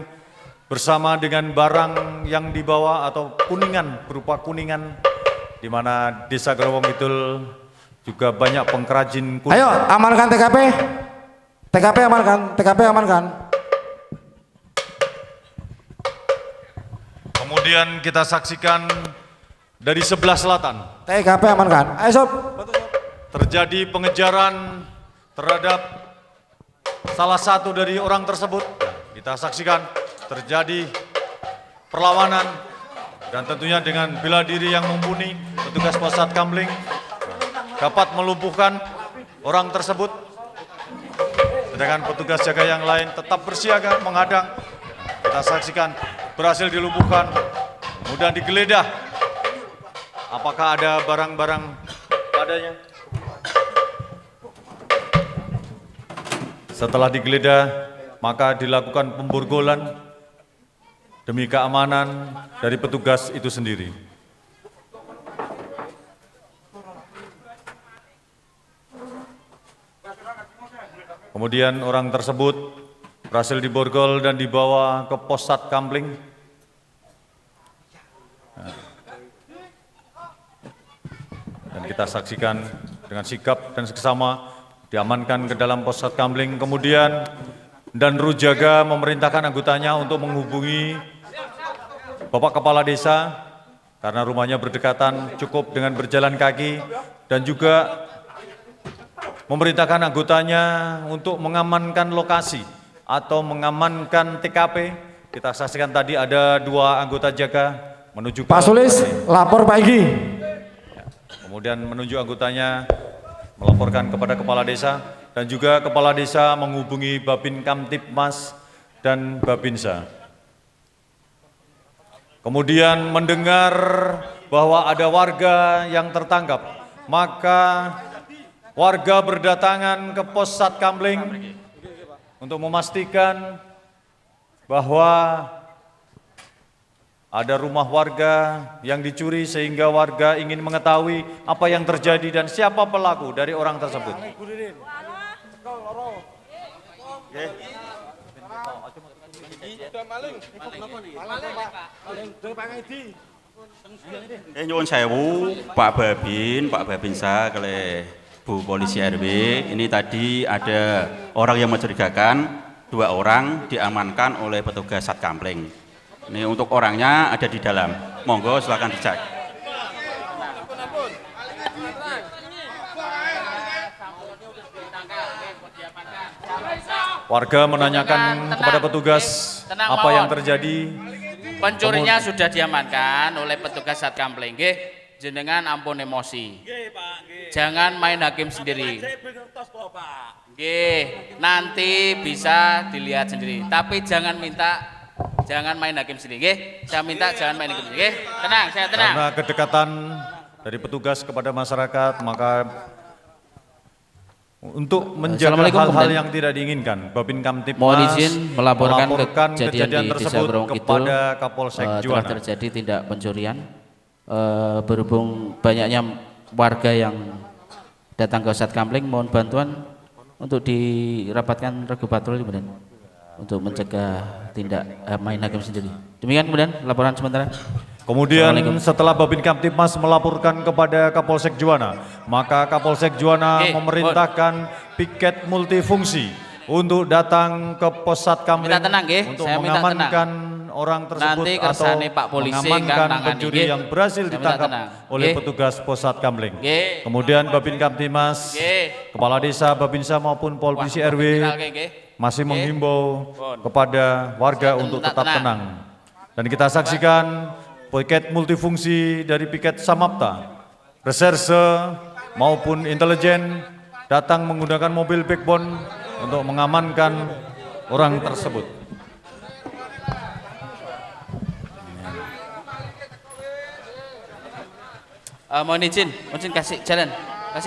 bersama dengan barang yang dibawa atau kuningan, berupa kuningan, di mana Desa Growong Kidul juga banyak pengrajin kuningan. Ayo, amankan TKP. TKP amankan, TKP amankan. Kemudian kita saksikan dari sebelah selatan TKP amankan. Ayo sob. terjadi pengejaran terhadap salah satu dari orang tersebut. Kita saksikan terjadi perlawanan dan tentunya dengan bela diri yang mumpuni, petugas pos Satkamling dapat melumpuhkan orang tersebut. Sedangkan petugas jaga yang lain tetap bersiaga menghadang. kita saksikan berhasil dilumpuhkan, kemudian digeledah. Apakah ada barang-barang padanya? Setelah digeledah, maka dilakukan pemborgolan demi keamanan dari petugas itu sendiri. Kemudian orang tersebut berhasil diborgol dan dibawa ke pos Satkamling. Dan kita saksikan dengan sikap dan seksama diamankan ke dalam pos Satkamling. Kemudian dan Rujaga memerintahkan anggotanya untuk menghubungi Bapak Kepala Desa karena rumahnya berdekatan, cukup dengan berjalan kaki, dan juga memerintahkan anggotanya untuk mengamankan lokasi atau mengamankan TKP. Kita saksikan tadi ada 2 anggota jaga menuju ke Pak Sulis, lapor Pak Igi. kemudian menunjuk anggotanya melaporkan kepada Kepala Desa, dan juga Kepala Desa menghubungi Babin Kamtipmas dan Babinsa. Kemudian mendengar bahwa ada warga yang tertangkap, maka warga berdatangan ke pos Satkamling untuk memastikan bahwa ada rumah warga yang dicuri, sehingga warga ingin mengetahui apa yang terjadi dan siapa pelaku dari orang tersebut. Nyuwun sewu Pak Babinsa kali Bu Polisi RW, ini tadi ada orang yang mencurigakan, 2 orang diamankan oleh petugas Satkamling. Ini untuk orangnya ada di dalam, monggo silakan dicek. Warga menanyakan kepada petugas apa yang terjadi. Pencurinya sudah diamankan oleh petugas Satkamling. Nggih, jenengan ampun emosi. Jangan main hakim sendiri. Nggih, nanti bisa dilihat sendiri. Tapi jangan main hakim sendiri. Nggih, saya minta jangan main hakim sendiri. Nggih, tenang, saya tenang. Karena kedekatan dari petugas kepada masyarakat, maka untuk menjaga hal-hal yang tidak diinginkan, Babin Kamtipmas mohon izin melaporkan kejadian di Desa tersebut Grong kepada Kapolsek telah Juwana. terjadi tindak pencurian berhubung banyaknya warga yang datang ke Satkamling, mohon bantuan untuk dirapatkan regu patroli kemudian untuk mencegah tindak main hakim sendiri. Demikian kemudian laporan sementara. Kemudian setelah Babin Kamtipmas melaporkan kepada Kapolsek Juwana, maka Kapolsek Juwana memerintahkan piket multifungsi untuk datang ke pos Satkamling untuk mengamankan orang tersebut atau mengamankan pencuri yang berhasil ditangkap oleh petugas pos Satkamling. Kemudian Babin Kamtipmas, Kepala Desa, Babinsa maupun Polisi RW masih menghimbau kepada warga untuk tetap tenang. Dan kita saksikan piket multifungsi dari piket Samapta, reserse maupun intelijen datang menggunakan mobil backbone untuk mengamankan orang tersebut. Mohon izin kasih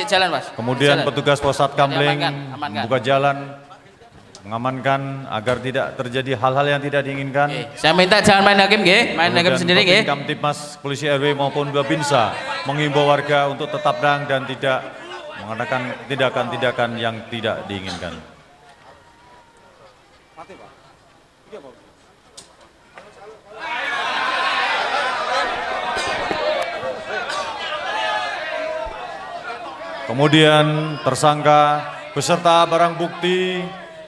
jalan Mas. Kemudian petugas pos Satkamling membuka jalan, mengamankan agar tidak terjadi hal-hal yang tidak diinginkan. Saya minta jangan main hakim, main hakim sendiri. Babin Kamtipmas, Polisi RW maupun Babinsa mengimbau warga untuk tetap tenang dan tidak mengadakan tindakan-tindakan yang tidak diinginkan. Kemudian tersangka beserta barang bukti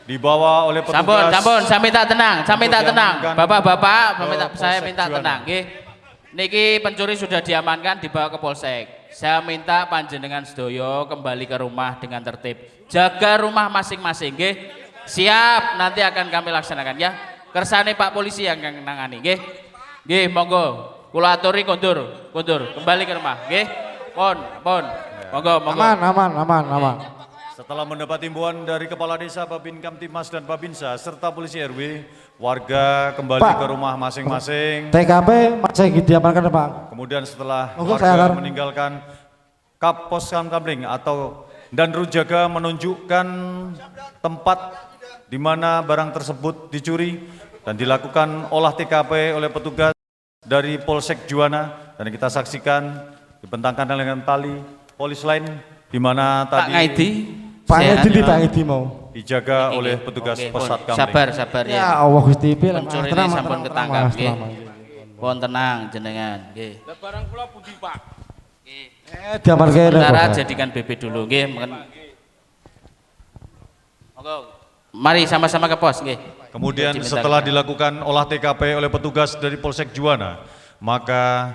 dibawa oleh petugas. Sampun, saya minta tenang. Bapak-bapak, saya minta tenang. Niki pencuri sudah diamankan, dibawa ke Polsek. Saya minta panjenengan sedoyo kembali ke rumah dengan tertib. Jaga rumah masing-masing, nggih. Siap, nanti akan kami laksanakan ya. Kersane Pak Polisi yang nangani, nggih. Nggih, monggo. Kula aturi kondur, kembali ke rumah, nggih. Pon. Monggo. Aman. Setelah mendapat himbauan dari Kepala Desa, Babin Kamtibmas dan Babinsa serta Polisi RW, warga kembali Pak. ke rumah masing-masing. TKP masih diamankan Pak. Kemudian setelah Monggo, saya warga akan- meninggalkan Kap Pos Kamling atau dan Rujaga menunjukkan tempat di mana barang tersebut dicuri dan dilakukan olah TKP oleh petugas dari Polsek Juwana, dan kita saksikan dibentangkan dengan tali polis lain di mana Pak tadi Ngaidi. Pak sehat? Ngedi Pak Ngedi mau. dijaga Oke, oleh oke. petugas Oke, Pos pun. Satkamling. Sabar, sabar Ya ya. Allah Gusti pilih. Pencuri ini sampun ketangkap nggih. Pun tenang jenengan nggih. Lah barang kula budi Pak. Diamankan. Sementara jadikan BP dulu nggih. Monggo. Mari sama-sama ke pos nggih. Kemudian Diminta setelah keterangan. dilakukan olah TKP oleh petugas dari Polsek Juwana, maka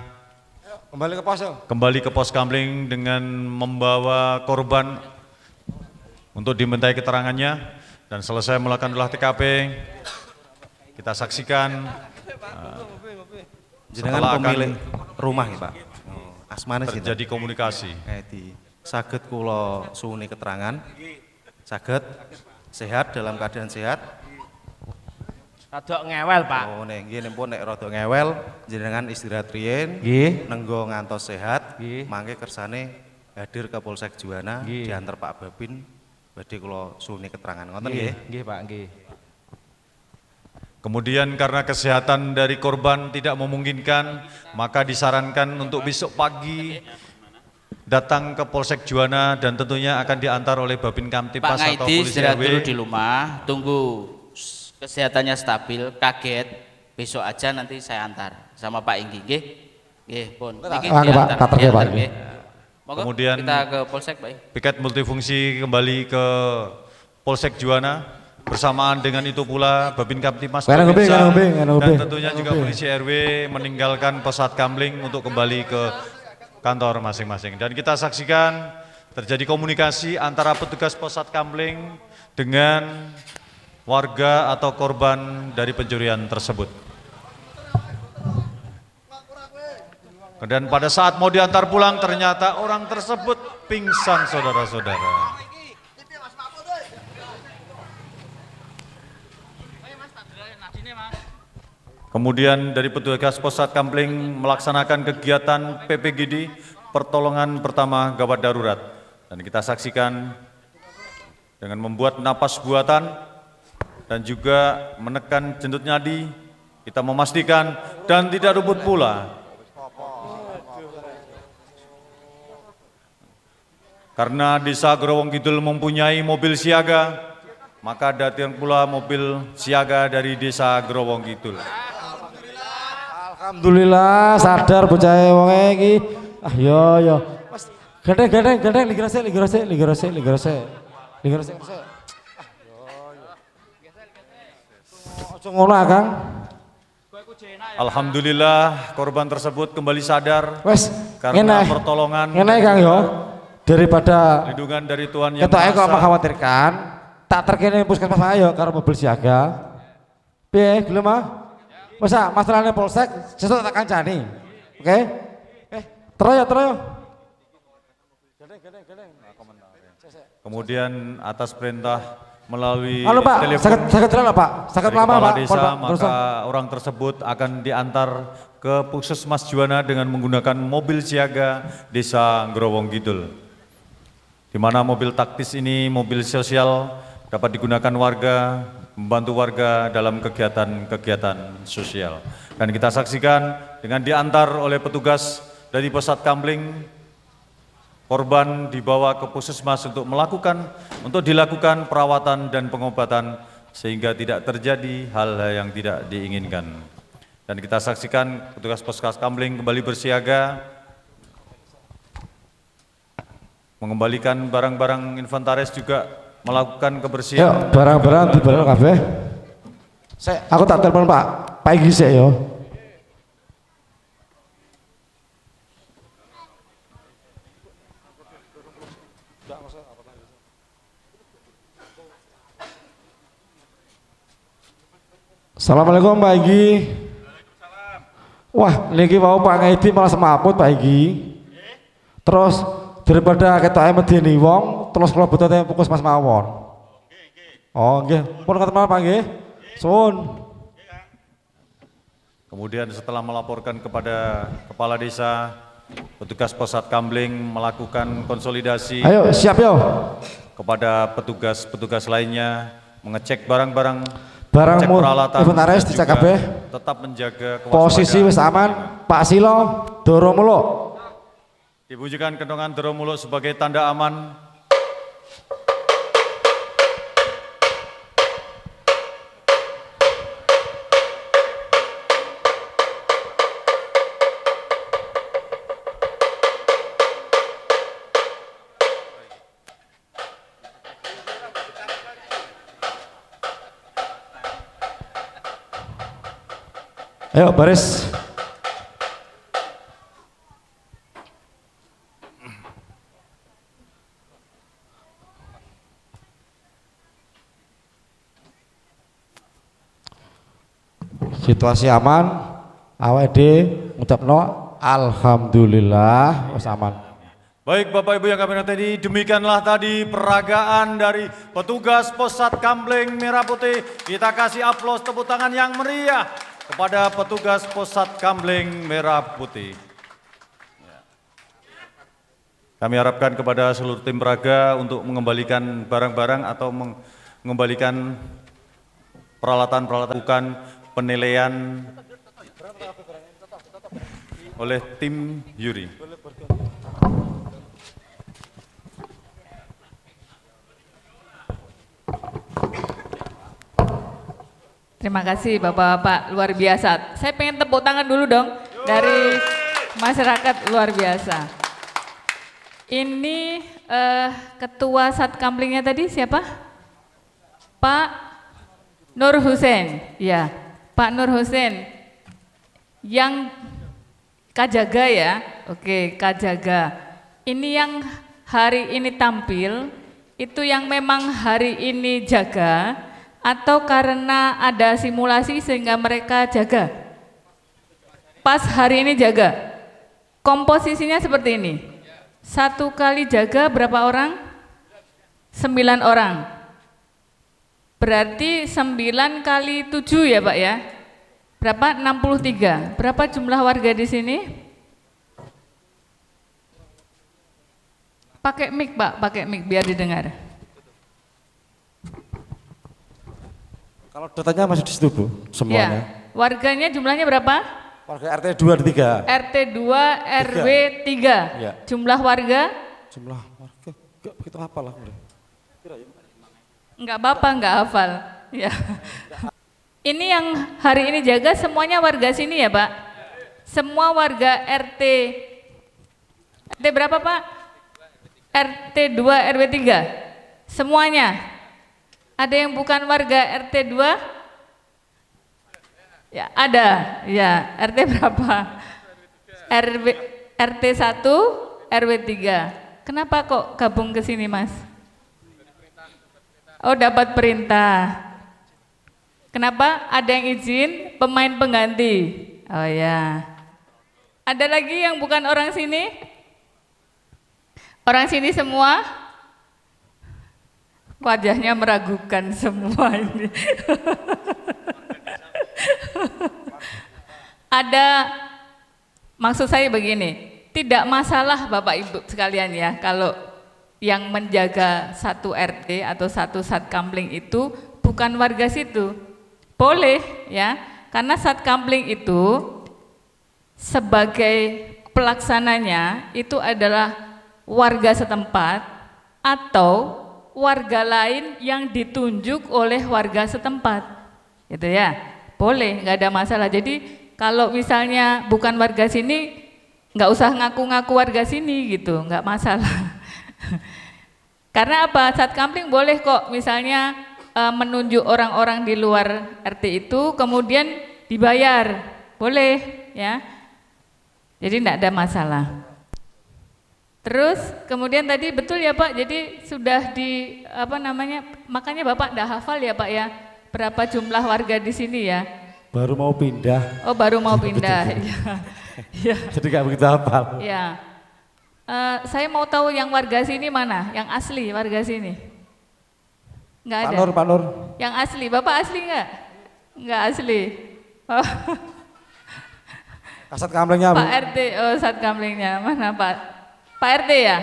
Kembali ke pos. Yo. kembali ke Pos Kamling dengan membawa korban untuk dimintai keterangannya, dan selesai melakukan olah TKP, kita saksikan Jenengan setelah akan pemilik rumah ya Pak. Asmane sinten? terjadi komunikasi. Ngaidi. Saged kula suwuni keterangan. Saged sehat, dalam keadaan sehat. Rada ngewel, Pak. Oh nggih nempun nek rada ngewel jenengan istirahat riyin. Nggih. Nenggo ngantos sehat. Nggih. Mangke kersane hadir ke Polsek Juwana Nggih. diantar Pak Babin badhe kula suwuni keterangan. Ngoten nggih. Nggih Pak nggih. Kemudian karena kesehatan dari korban tidak memungkinkan, maka disarankan untuk besok pagi datang ke Polsek Juwana dan tentunya akan diantar oleh Babin Pak Kamtibmas atau Ngaidi Polisi istirahat RW. dulu di rumah, tunggu kesehatannya stabil, kaget, besok aja nanti saya antar sama Pak Inggi, nggih. Nggih, pun. Niki Pak, diantar, Pak, terge, Pak. nggih. Monggo Kemudian kita ke Polsek, Pak. piket multifungsi kembali ke Polsek Juwana. Bersamaan dengan itu pula Babin Kamtibmas Kanan Babinsa, kuping, kanan kuping, kanan dan kuping. tentunya Kanan juga kuping. Polisi RW meninggalkan Pos Kamling untuk kembali ke kantor masing-masing. Dan kita saksikan terjadi komunikasi antara petugas Pos Kamling dengan warga atau korban dari pencurian tersebut. Dan pada saat mau diantar pulang ternyata orang tersebut pingsan, saudara-saudara. Kemudian dari petugas Pos Kamling melaksanakan kegiatan PPGD pertolongan pertama gawat darurat, dan kita saksikan dengan membuat napas buatan dan juga menekan jentut nadi, kita memastikan dan tidak luput pula karena Desa Growong Kidul mempunyai mobil siaga, maka datang pula mobil siaga dari Desa Growong Kidul. Alhamdulillah sadar bocah wonge iki. Ah yo. Mas gandeng ligrose. Ojo ngono ah, Kang. Alhamdulillah korban tersebut kembali sadar Wes karena ngene. pertolongan Ngene Kang yo. Daripada lindungan dari Tuhan Yang ketoke kok Maha Esa. mengkhawatirkan, tak terkene puskesmas ayo karo mobil siaga. Piye gelem ah? Masa masalahnya polsek sesuk tak kancani. Oke? Teroyo. Kemudian atas perintah melalui Halo Pak, telepon sakit jalan Pak, sakit dari lama Kepala Pak. Desa, Pon, maka orang tersebut akan diantar ke Puskesmas Juwana dengan menggunakan mobil siaga Desa Growong Kidul. Di mana mobil taktis ini, mobil sosial, dapat digunakan warga, membantu warga dalam kegiatan-kegiatan sosial. Dan kita saksikan dengan diantar oleh petugas dari Pos Kamling, korban dibawa ke puskesmas untuk dilakukan perawatan dan pengobatan sehingga tidak terjadi hal-hal yang tidak diinginkan. Dan kita saksikan petugas Pos Kamling kembali bersiaga, mengembalikan barang-barang inventaris, juga melakukan Yuk, kebersihan. barang-barang di barang kabeh. Aku tak telepon Pak. Pak Igi sik yo. Assalamualaikum Pak Igi. Wah, niki mau Pak Ngaidi malah semaput Pak Igi. Terus daripada ketoke medeni wong, terus kalau butuh teh Puskesmas mawon. Oh nggih, pun ketemu Pak nggih. Suwun. Kemudian setelah melaporkan kepada Kepala Desa, petugas Pos Satkambling melakukan konsolidasi Ayo siap yo. kepada petugas-petugas lainnya, mengecek barang-barang, Barang cek peralatan, inventaris dan dicek juga kabeh. tetap menjaga Posisi kewaspadaan. wis aman, Pak Silo, doro mulo. Dibunyikan kendongan Deromuluk sebagai tanda aman. Ayo baris. Situasi aman, awd ngucapno alhamdulillah wis aman. Baik Bapak Ibu yang kami hormati, demikianlah tadi peragaan dari petugas Pos Satkambling Merah Putih. Kita kasih aplaus tepuk tangan yang meriah kepada petugas Pos Satkambling Merah Putih. Kami harapkan kepada seluruh tim peraga untuk mengembalikan barang-barang atau mengembalikan peralatan-peralatan, bukan penilaian oleh tim juri. Terima kasih Bapak-Bapak, luar biasa. Saya pengen tepuk tangan dulu dong dari masyarakat, luar biasa. Ini ketua Satkamblingnya tadi siapa? Pak Nur Husein. Ya, Pak Nur Husein. Yang Kajaga ya. Oke, Kajaga. Ini yang hari ini tampil, itu yang memang hari ini jaga, atau karena ada simulasi sehingga mereka jaga? Pas hari ini jaga. Komposisinya seperti ini. Satu kali jaga berapa orang? 9 orang. Berarti 9 kali 7 ya Pak ya? Berapa? 63. Berapa jumlah warga di sini? Pakai mic Pak, pakai mic biar didengar. Kalau datanya masih di situ Bu, semuanya. Ya. Warganya jumlahnya berapa? Warga RT 2 dan 3. RT 2 RW 3. Ya. Jumlah warga? Jumlah warga enggak begitu hafal lah. Enggak apa-apa, enggak hafal. Ya. Ini yang hari ini jaga semuanya warga sini ya Pak? Semua warga RT. RT berapa Pak? RT 2 RW 3. Semuanya. Ada yang bukan warga RT 2? Ya, ada. Ya, RT berapa? RT 1 RW 3. Kenapa kok gabung ke sini, Mas? Oh, dapat perintah. Kenapa? Ada yang izin pemain pengganti. Oh ya. Ada lagi yang bukan orang sini? Orang sini semua? Wajahnya meragukan semua ini. Ada, maksud saya begini, tidak masalah Bapak Ibu sekalian ya, kalau yang menjaga satu RT atau satu Satkambling itu bukan warga situ. Boleh ya, karena Satkambling itu sebagai pelaksananya itu adalah warga setempat atau warga lain yang ditunjuk oleh warga setempat, gitu ya, boleh, nggak ada masalah. Jadi kalau misalnya bukan warga sini, nggak usah ngaku-ngaku warga sini gitu, nggak masalah. Karena apa? Satkambling boleh kok, misalnya menunjuk orang-orang di luar RT itu, kemudian dibayar, boleh ya. Jadi nggak ada masalah. Terus kemudian tadi betul ya Pak, jadi sudah di apa namanya, makanya Bapak enggak hafal ya Pak ya, berapa jumlah warga di sini ya? Baru mau pindah. Oh baru mau pindah, ya. Jadi nggak begitu hafal. Ya. Saya mau tahu yang warga sini mana, yang asli warga sini. Nggak ada. Pak Nur. Yang asli, Bapak asli nggak? Nggak asli. Oh. Kasat kamplingnya, Bu. Pak RT, oh Sat Kamplingnya mana Pak? Pak RT ya?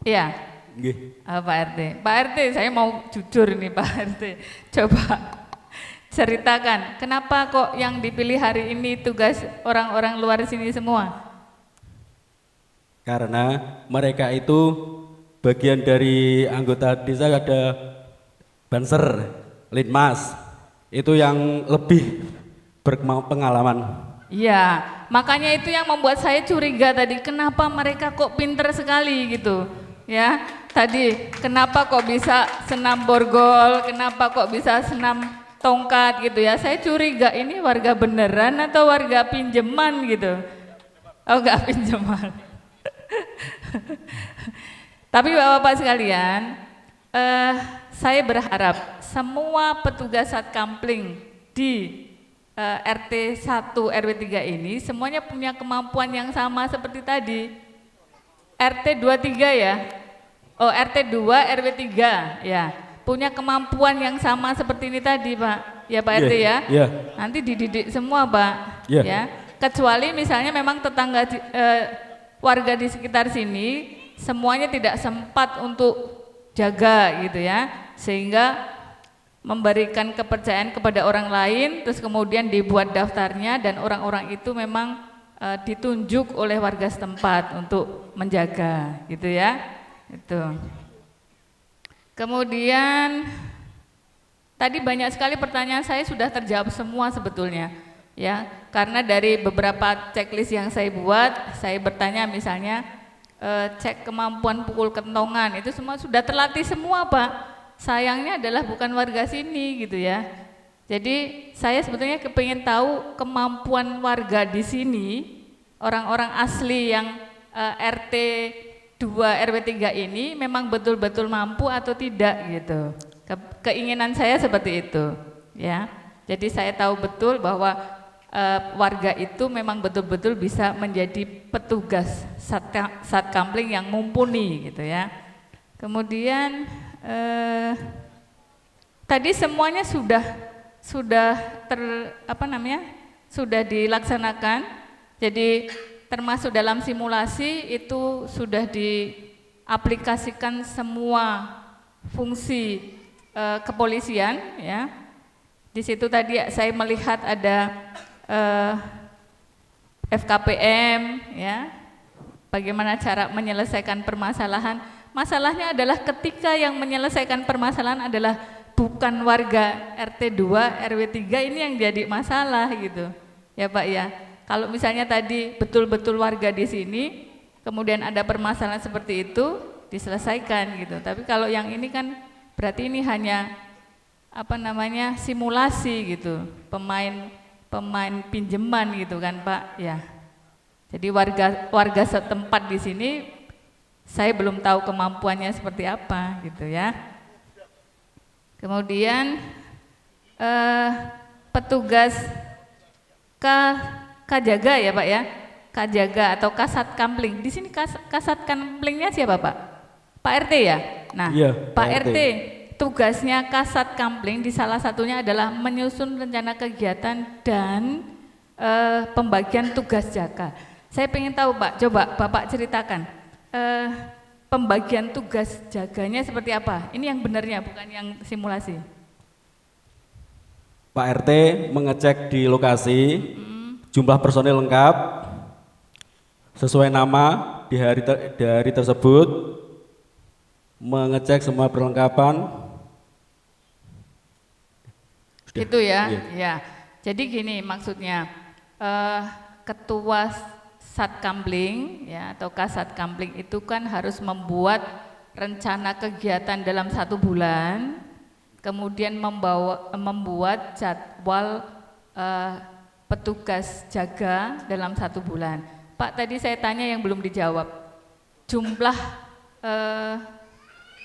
Iya. Pak RT. Pak RT, saya mau jujur nih Pak RT. Coba ceritakan, kenapa kok yang dipilih hari ini tugas orang-orang luar sini semua? Karena mereka itu bagian dari anggota desa, ada Banser, Linmas, itu yang lebih berpengalaman. Iya, makanya itu yang membuat saya curiga tadi, kenapa mereka kok pinter sekali gitu. Ya, tadi kenapa kok bisa senam borgol, kenapa kok bisa senam tongkat gitu ya. Saya curiga ini warga beneran atau warga pinjaman gitu. Oh, enggak pinjaman. Tapi Bapak-Bapak sekalian, saya berharap semua petugas Satkampling di RT 1 RW 3 ini semuanya punya kemampuan yang sama seperti tadi. RT 23 ya. Oh, RT 2 RW 3 ya. Punya kemampuan yang sama seperti ini tadi, Pak. Ya, Pak RT ya. Yeah. Nanti dididik semua, Pak. Yeah. Ya. Kecuali misalnya memang tetangga warga di sekitar sini semuanya tidak sempat untuk jaga gitu ya. Sehingga memberikan kepercayaan kepada orang lain, terus kemudian dibuat daftarnya dan orang-orang itu memang ditunjuk oleh warga setempat untuk menjaga, gitu ya. Itu. Kemudian tadi banyak sekali pertanyaan saya sudah terjawab semua sebetulnya, ya. Karena dari beberapa checklist yang saya buat, saya bertanya misalnya cek kemampuan pukul kentongan, itu semua sudah terlatih semua, Pak. Sayangnya adalah bukan warga sini gitu ya. Jadi saya sebetulnya kepingin tahu kemampuan warga di sini, orang-orang asli yang RT 2 RW 3 ini memang betul-betul mampu atau tidak gitu. Keinginan saya seperti itu ya. Jadi saya tahu betul bahwa warga itu memang betul-betul bisa menjadi petugas Satkampling yang mumpuni gitu ya. Kemudian tadi semuanya sudah sudah dilaksanakan. Jadi termasuk dalam simulasi itu sudah diaplikasikan semua fungsi kepolisian ya. Di situ tadi saya melihat ada FKPM ya. Bagaimana cara menyelesaikan permasalahan. Masalahnya adalah ketika yang menyelesaikan permasalahan adalah bukan warga RT 2 RW 3, ini yang jadi masalah gitu. Ya Pak ya. Kalau misalnya tadi betul-betul warga di sini, kemudian ada permasalahan seperti itu diselesaikan gitu. Tapi kalau yang ini kan berarti ini hanya simulasi gitu. Pemain pinjaman gitu kan Pak ya. Jadi warga setempat di sini saya belum tahu kemampuannya seperti apa gitu ya. Kemudian petugas Kajaga ya Pak ya, Kajaga atau Kasat Kampling. Di sini Kasat Kamplingnya siapa Pak? Pak RT ya? Nah iya, Pak RT tugasnya Kasat Kampling di salah satunya adalah menyusun rencana kegiatan dan pembagian tugas jaga. Saya ingin tahu Pak, coba Bapak ceritakan pembagian tugas jaganya seperti apa? Ini yang benarnya, bukan yang simulasi. Pak RT mengecek di lokasi, jumlah personil lengkap, sesuai nama di hari tersebut, mengecek semua perlengkapan. Itu ya, ya. Jadi gini maksudnya, ketua Satkampling ya atau Kasat Kampling itu kan harus membuat rencana kegiatan dalam 1 bulan, kemudian membuat jadwal petugas jaga dalam 1 bulan. Pak tadi saya tanya yang belum dijawab, jumlah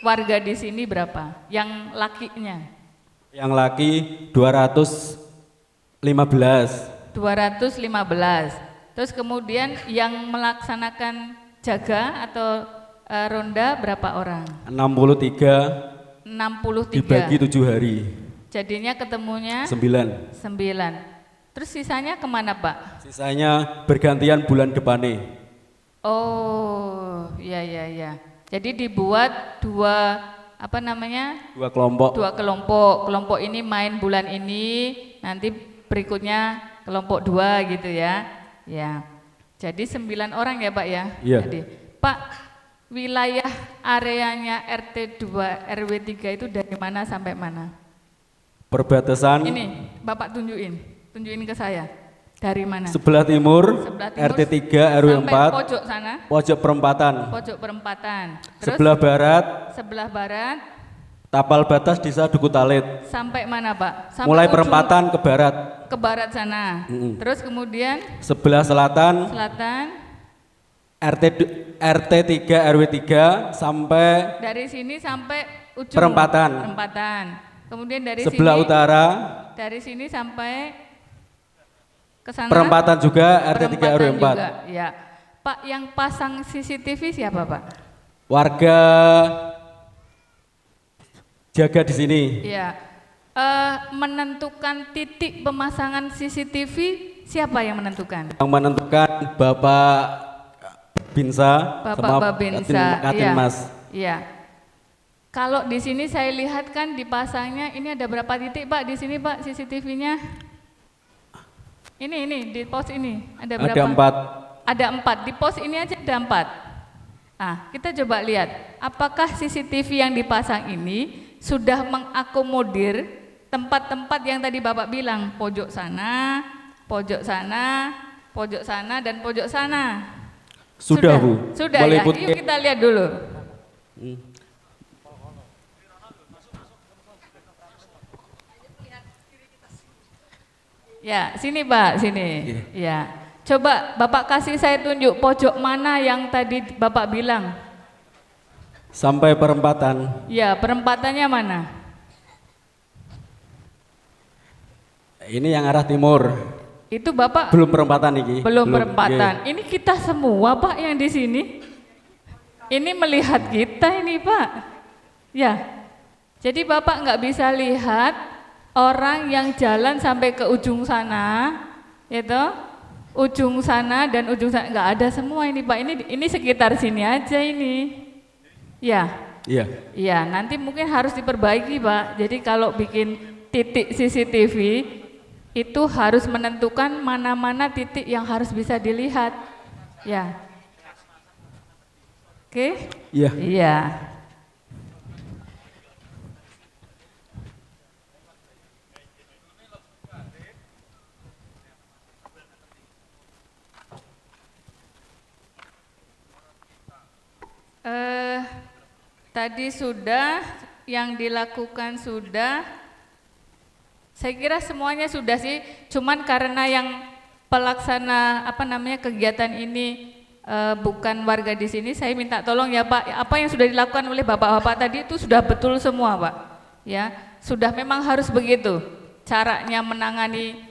warga di sini berapa? Yang lakinya? Yang laki 215. 215. Terus kemudian yang melaksanakan jaga atau ronda berapa orang? 63 63. dibagi 7 hari. Jadinya ketemunya 9. 9. Terus sisanya kemana Pak? Sisanya bergantian bulan depannya. Oh, iya. Jadi dibuat 2 kelompok. 2 kelompok. Kelompok ini main bulan ini, nanti berikutnya kelompok 2 gitu ya. Ya. Jadi 9 orang ya Pak ya? Iya. Jadi, Pak, wilayah areanya RT 2 RW 3 itu dari mana sampai mana? Perbatasan Ini, Bapak tunjukin ke saya. Dari mana? sebelah timur, RT 3 RW 4. Sampai pojok sana. Pojok perempatan. Pojok perempatan. Terus Sebelah barat, tapal batas Desa Duku Talit. sampai mana Pak? Sampai Mulai ujung perempatan ke barat. ke barat sana. Terus kemudian Sebelah selatan RT 3 RW 3 sampai dari sini sampai ujung perempatan. Kemudian dari Sebelah sini utara dari sini sampai ke sana perempatan juga RT 3 RW 4. juga. Ya. Pak, yang pasang CCTV siapa Pak? Warga jaga di sini. Ya. Menentukan titik pemasangan CCTV siapa yang menentukan? Yang menentukan Bapak Binsa sama Babinsa. Katin Mas. Iya. Kalau di sini saya lihat kan dipasangnya ini ada berapa titik Pak di sini Pak CCTV-nya? Ini di pos ini ada berapa? Ada 4. Ada 4 di pos ini aja ada 4. Nah, kita coba lihat apakah CCTV yang dipasang ini sudah mengakomodir tempat-tempat yang tadi Bapak bilang pojok sana, pojok sana, pojok sana dan pojok sana. Sudah Bu. Sudah Boleh ya. put- Yuk kita lihat dulu. Ya, sini Pak, sini. Ya. Coba Bapak kasih saya tunjuk pojok mana yang tadi Bapak bilang. Sampai perempatan. Ya, perempatannya mana? Ini yang arah timur. Itu Bapak Belum perempatan ini. belum perempatan. Iya. Ini kita semua Pak yang di sini. Ini melihat kita ini Pak. Ya. Jadi Bapak nggak bisa lihat orang yang jalan sampai ke ujung sana, itu ujung sana dan ujung sana nggak ada semua ini Pak. Ini sekitar sini aja ini. Ya. Iya. Iya, nanti mungkin harus diperbaiki Pak. Jadi kalau bikin titik CCTV itu harus menentukan mana-mana titik yang harus bisa dilihat. Ya. Oke? Iya. Iya. Tadi sudah, yang dilakukan sudah, saya kira semuanya sudah sih, cuman karena yang pelaksana kegiatan ini bukan warga di sini, saya minta tolong ya Pak, apa yang sudah dilakukan oleh bapak-bapak tadi itu sudah betul semua Pak, ya sudah memang harus begitu caranya menangani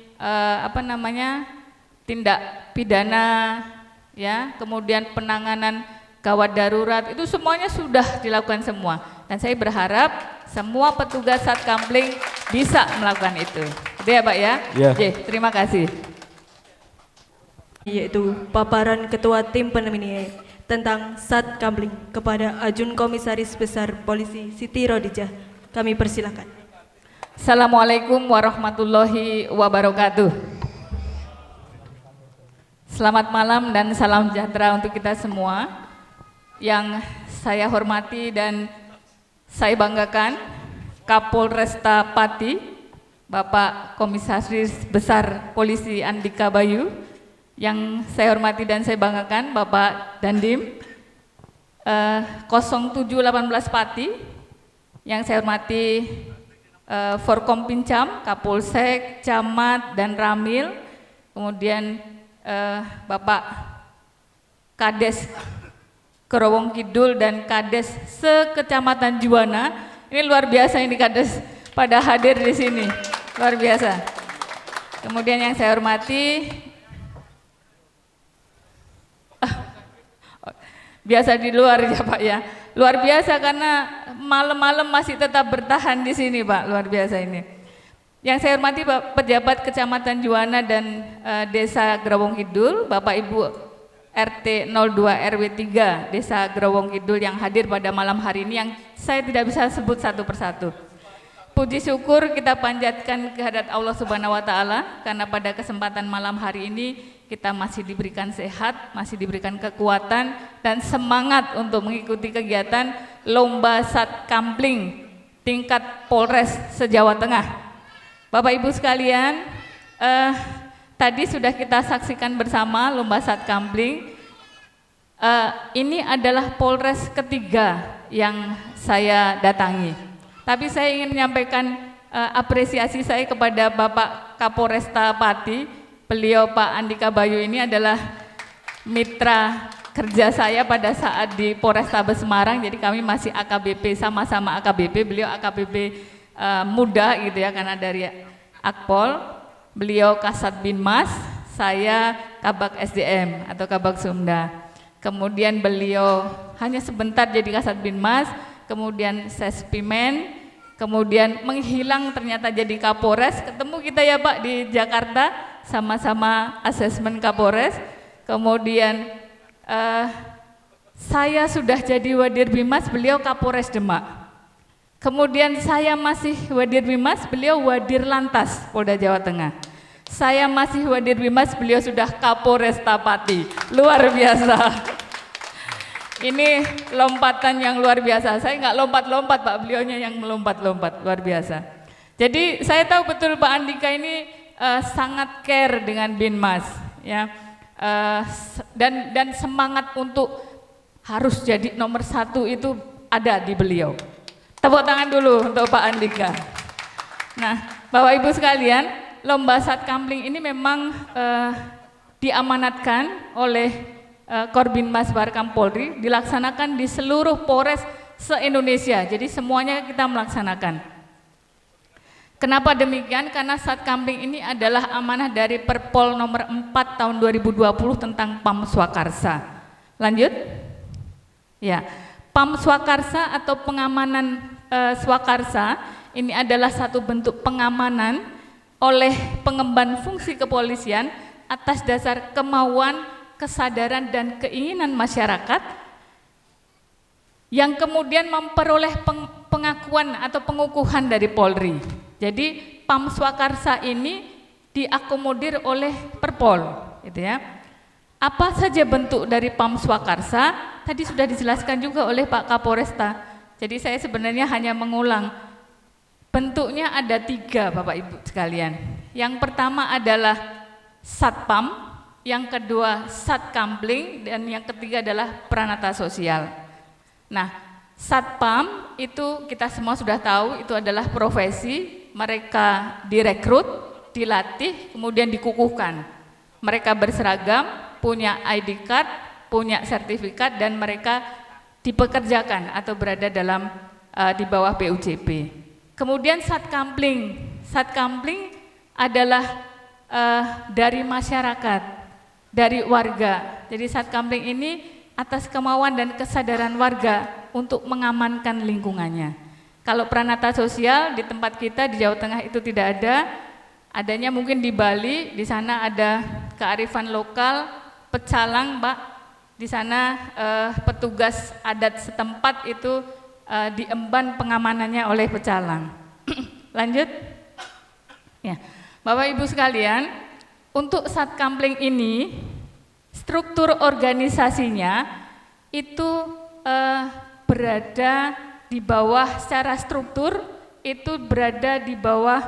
tindak pidana, ya kemudian penanganan gawat darurat itu semuanya sudah dilakukan semua, dan saya berharap semua petugas Satkamling bisa melakukan itu. Itu ya Pak ya? Ya. Terima kasih. Yaitu paparan Ketua Tim Penemini tentang Satkamling kepada Ajun Komisaris Besar Polisi Siti Rodijah. Kami persilakan. Assalamualaikum warahmatullahi wabarakatuh. Selamat malam dan salam sejahtera untuk kita semua. Yang saya hormati dan saya banggakan Kapolresta Pati, Bapak Komisaris Besar Polisi Andika Bayu. Yang saya hormati dan saya banggakan Bapak Dandim 0718 Pati. Yang saya hormati Forkompinjam, Kapolsek, Camat dan Ramil. Kemudian Bapak Kades Kerowong Kidul dan Kades se-Kecamatan Juwana. Ini luar biasa ini Kades pada hadir di sini. Luar biasa. Kemudian yang saya hormati biasa di luar ya Pak ya. Luar biasa karena malam-malam masih tetap bertahan di sini Pak, luar biasa ini. Yang saya hormati Pak pejabat Kecamatan Juwana dan Desa Growong Kidul, Bapak Ibu RT 02 RW 3 Desa Growong Kidul yang hadir pada malam hari ini yang saya tidak bisa sebut satu persatu. Puji syukur kita panjatkan kehadirat Allah Subhanahu wa taala karena pada kesempatan malam hari ini kita masih diberikan sehat, masih diberikan kekuatan dan semangat untuk mengikuti kegiatan Lomba Satkamling tingkat Polres se-Jawa Tengah. Bapak Ibu sekalian, tadi sudah kita saksikan bersama Lomba Satkamling. Ini adalah Polres ketiga yang saya datangi. Tapi saya ingin menyampaikan apresiasi saya kepada Bapak Kapolresta Pati. Beliau Pak Andika Bayu ini adalah mitra kerja saya pada saat di Polrestabes Semarang. Jadi kami masih AKBP, sama-sama AKBP. Beliau AKBP muda gitu ya karena dari Akpol. Beliau Kasat Binmas, saya Kabak SDM atau Kabak Sumda. Kemudian beliau hanya sebentar jadi Kasat Binmas, kemudian Sespimen, kemudian menghilang ternyata jadi Kapolres. Ketemu kita ya Pak di Jakarta, sama-sama asesmen Kapolres. Kemudian saya sudah jadi Wadir Bimas, beliau Kapolres Demak. Kemudian saya masih Wadir Bimas, beliau Wadir Lantas Polda Jawa Tengah. Saya masih Wadir Bimas, beliau sudah Kapolresta Pati. Luar biasa. Ini lompatan yang luar biasa. Saya nggak lompat-lompat Pak, beliaunya yang melompat-lompat, luar biasa. Jadi saya tahu betul Pak Andika ini sangat care dengan Binmas, ya, dan semangat untuk harus jadi nomor 1 itu ada di beliau. Tepuk tangan dulu untuk Pak Andika. Nah, Bapak Ibu sekalian, Lomba Satkamling ini memang diamanatkan oleh Korbinmas Barkam Polri, dilaksanakan di seluruh Polres se-Indonesia. Jadi semuanya kita melaksanakan. Kenapa demikian? Karena Satkamling ini adalah amanah dari Perpol nomor 4 tahun 2020 tentang PAM Swakarsa. Lanjut. Ya, PAM Swakarsa atau pengamanan Swakarsa ini adalah satu bentuk pengamanan oleh pengemban fungsi kepolisian atas dasar kemauan, kesadaran dan keinginan masyarakat yang kemudian memperoleh pengakuan atau pengukuhan dari Polri. Jadi PAM Swakarsa ini diakomodir oleh Perpol, gitu ya. Apa saja bentuk dari PAM Swakarsa? Tadi sudah dijelaskan juga oleh Pak Kapolresta. Jadi saya sebenarnya hanya mengulang. Bentuknya ada 3 Bapak Ibu sekalian. Yang pertama adalah Satpam, yang kedua Satkamling, dan yang ketiga adalah Pranata Sosial. Nah, Satpam itu kita semua sudah tahu itu adalah profesi, mereka direkrut, dilatih, kemudian dikukuhkan. Mereka berseragam, punya ID card, punya sertifikat, dan mereka dipekerjakan atau berada dalam di bawah PUJP. Kemudian Satkamling. Satkamling adalah dari masyarakat, dari warga. Jadi Satkamling ini atas kemauan dan kesadaran warga untuk mengamankan lingkungannya. Kalau Pranata Sosial di tempat kita di Jawa Tengah itu tidak ada. Adanya mungkin di Bali, di sana ada kearifan lokal, pecalang, Pak. Di sana petugas adat setempat itu diemban pengamanannya oleh pecalang. Lanjut. Ya, Bapak Ibu sekalian, untuk Satkamling ini struktur organisasinya itu berada di bawah, secara struktur itu berada di bawah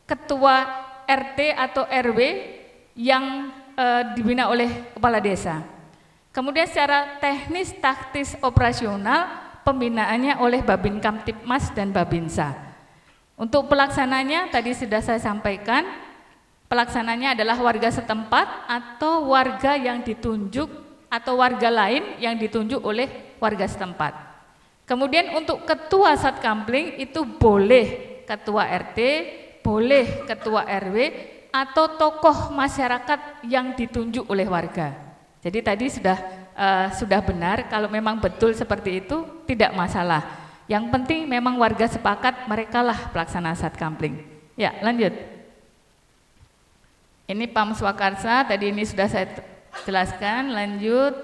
ketua RT atau RW yang dibina oleh kepala desa. Kemudian secara teknis, taktis, operasional pembinaannya oleh Babin Kamtipmas dan Babinsa. Untuk pelaksananya tadi sudah saya sampaikan, pelaksananya adalah warga setempat atau warga yang ditunjuk atau warga lain yang ditunjuk oleh warga setempat. Kemudian untuk ketua Satkamling itu boleh ketua RT, boleh ketua RW atau tokoh masyarakat yang ditunjuk oleh warga. Jadi tadi sudah sudah benar. Kalau memang betul seperti itu tidak masalah. Yang penting memang warga sepakat merekalah pelaksana Satkamling. Ya, lanjut. Ini Pam Swakarsa, tadi ini sudah saya jelaskan. Lanjut.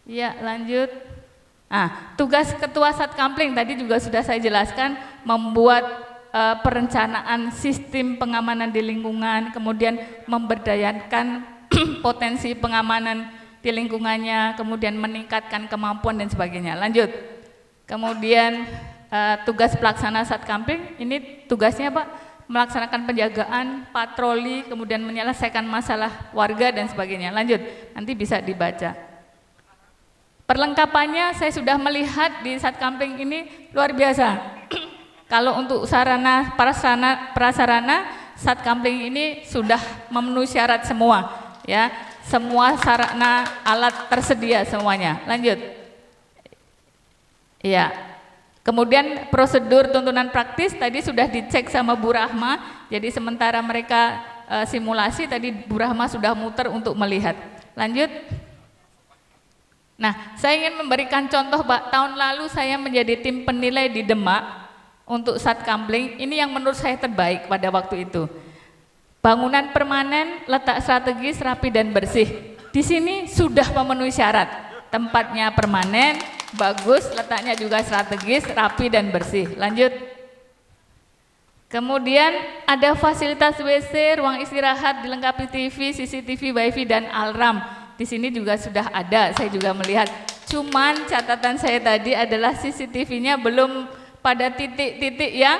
Ya, lanjut. Tugas Ketua Satkamling tadi juga sudah saya jelaskan, membuat perencanaan sistem pengamanan di lingkungan, kemudian memberdayakan potensi pengamanan di lingkungannya, kemudian meningkatkan kemampuan dan sebagainya. Lanjut. Kemudian tugas pelaksana Satkamling ini tugasnya Pak, melaksanakan penjagaan, patroli, kemudian menyelesaikan masalah warga dan sebagainya. Lanjut, nanti bisa dibaca. Perlengkapannya saya sudah melihat di Satkamling ini luar biasa. Kalau untuk sarana prasarana Satkamling ini sudah memenuhi syarat semua, ya. Semua sarana alat tersedia semuanya. Lanjut. Iya. Kemudian prosedur tuntunan praktis tadi sudah dicek sama Bu Rahma. Jadi sementara mereka simulasi tadi Bu Rahma sudah muter untuk melihat. Lanjut. Nah, saya ingin memberikan contoh, Pak. Tahun lalu saya menjadi tim penilai di Demak untuk Satkamling. Ini yang menurut saya terbaik pada waktu itu. Bangunan permanen, letak strategis, rapi dan bersih. Di sini sudah memenuhi syarat. Tempatnya permanen, bagus, letaknya juga strategis, rapi dan bersih. Lanjut. Kemudian ada fasilitas WC, ruang istirahat, dilengkapi TV, CCTV, WiFi dan alarm. Di sini juga sudah ada, saya juga melihat. Cuman catatan saya tadi adalah CCTV-nya belum pada titik-titik yang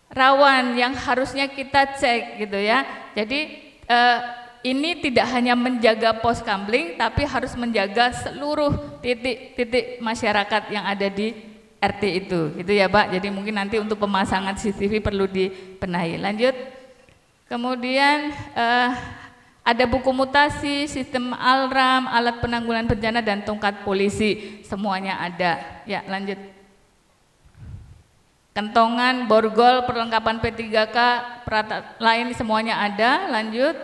rawan, yang harusnya kita cek gitu ya. Jadi ini tidak hanya menjaga pos Kamling, tapi harus menjaga seluruh titik-titik masyarakat yang ada di RT itu, gitu ya Pak. Jadi mungkin nanti untuk pemasangan CCTV perlu dibenahi. Lanjut. Kemudian ada buku mutasi, sistem alarm, alat penanggulangan bencana dan tongkat polisi, semuanya ada. Ya, lanjut. Kentongan, borgol, perlengkapan P3K, peralatan lain semuanya ada. Lanjut.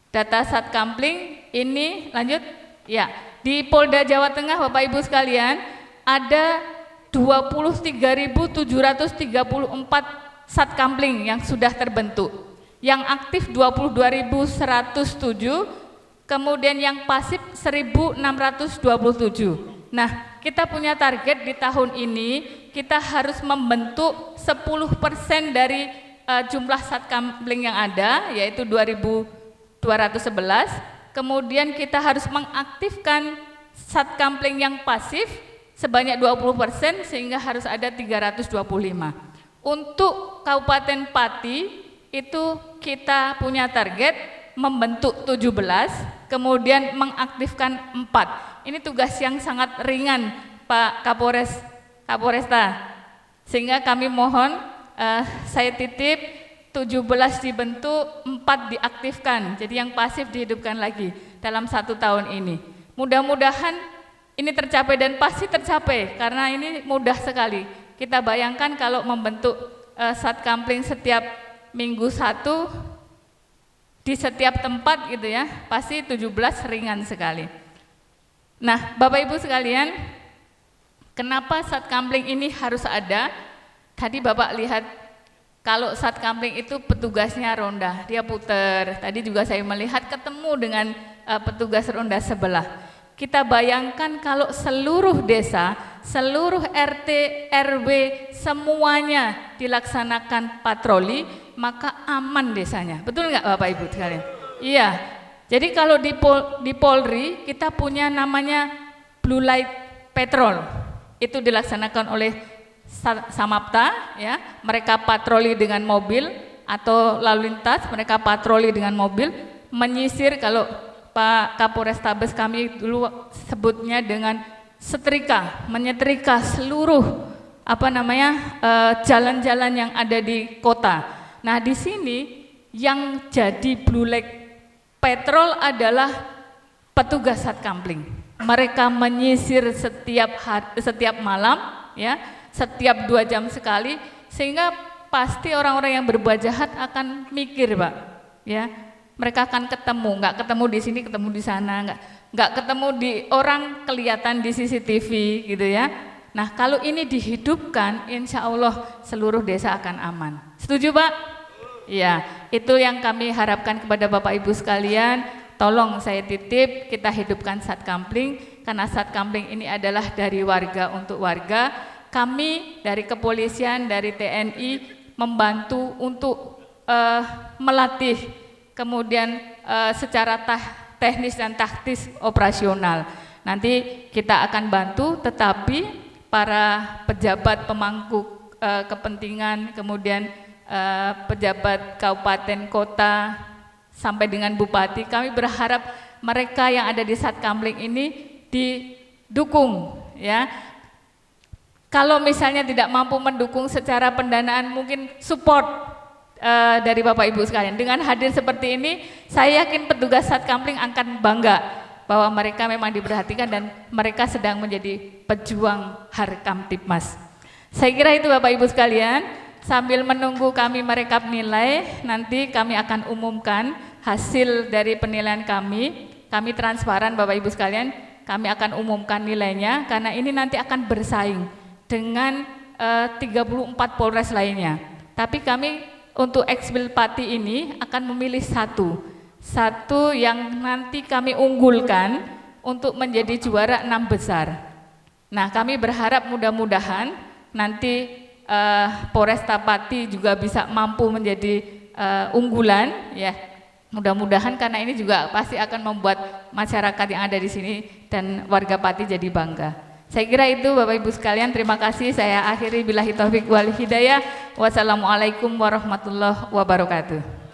Data Satkamling ini, lanjut. Ya, di Polda Jawa Tengah Bapak Ibu sekalian ada 23.734 Satkamling yang sudah terbentuk. Yang aktif 22.107, kemudian yang pasif 1.627. Nah, kita punya target di tahun ini, kita harus membentuk 10% dari jumlah Satkamling yang ada, yaitu 2.211. Kemudian kita harus mengaktifkan Satkamling yang pasif sebanyak 20%, sehingga harus ada 325. Untuk Kabupaten Pati, itu kita punya target membentuk 17, kemudian mengaktifkan 4. Ini tugas yang sangat ringan Pak Kapolresta, sehingga kami mohon saya titip 17 dibentuk, 4 diaktifkan, jadi yang pasif dihidupkan lagi dalam 1 tahun ini. Mudah-mudahan ini tercapai dan pasti tercapai, karena ini mudah sekali. Kita bayangkan kalau membentuk Satkamling setiap minggu 1 di setiap tempat gitu ya, pasti 17 ringan sekali. Nah, Bapak Ibu sekalian, kenapa Satkamling ini harus ada? Tadi Bapak lihat, kalau Satkamling itu petugasnya ronda, dia puter. Tadi juga saya melihat ketemu dengan petugas ronda sebelah. Kita bayangkan kalau seluruh desa, seluruh RT, RW, semuanya dilaksanakan patroli, maka aman desanya. Betul nggak Bapak Ibu sekalian? Iya. Jadi kalau di Polri kita punya namanya Blue Light Patrol. Itu dilaksanakan oleh Samapta, ya. Mereka patroli dengan mobil atau lalu lintas, mereka patroli dengan mobil menyisir. Kalau Pak Kapolrestabes kami dulu sebutnya dengan setrika, menyetrika seluruh jalan-jalan yang ada di kota. Nah, di sini yang jadi Blue Light Patrol adalah petugas Satkamling. Mereka menyisir setiap malam, ya, setiap 2 jam sekali, sehingga pasti orang-orang yang berbuat jahat akan mikir, Pak. Ya, mereka akan ketemu, nggak ketemu di sini, ketemu di sana, nggak ketemu di orang kelihatan di CCTV gitu ya. Nah, kalau ini dihidupkan, insya Allah seluruh desa akan aman. Setuju, Pak? Ya, itu yang kami harapkan kepada Bapak Ibu sekalian. Tolong saya titip, kita hidupkan Satkamling, karena Satkamling ini adalah dari warga untuk warga. Kami dari kepolisian, dari TNI membantu untuk melatih, kemudian secara teknis dan taktis operasional. Nanti kita akan bantu, tetapi para pejabat pemangku kepentingan, kemudian pejabat kabupaten kota sampai dengan bupati, kami berharap mereka yang ada di Satkamling ini didukung ya. Kalau misalnya tidak mampu mendukung secara pendanaan, mungkin support dari Bapak Ibu sekalian. Dengan hadir seperti ini, saya yakin petugas Satkamling akan bangga bahwa mereka memang diperhatikan dan mereka sedang menjadi pejuang Harkamtipmas. Saya kira itu Bapak Ibu sekalian. Sambil menunggu kami merekap nilai, nanti kami akan umumkan hasil dari penilaian kami. Kami transparan Bapak Ibu sekalian, kami akan umumkan nilainya karena ini nanti akan bersaing dengan 34 Polres lainnya. Tapi kami untuk Eksbil Pati ini akan memilih satu yang nanti kami unggulkan untuk menjadi juara 6 besar. Nah, kami berharap mudah-mudahan nanti Polresta Pati juga bisa mampu menjadi unggulan ya. Mudah-mudahan karena ini juga pasti akan membuat masyarakat yang ada di sini dan warga Pati jadi bangga. Saya kira itu Bapak Ibu sekalian, terima kasih. Saya akhiri billahi taufik wal hidayah. Wassalamualaikum warahmatullahi wabarakatuh.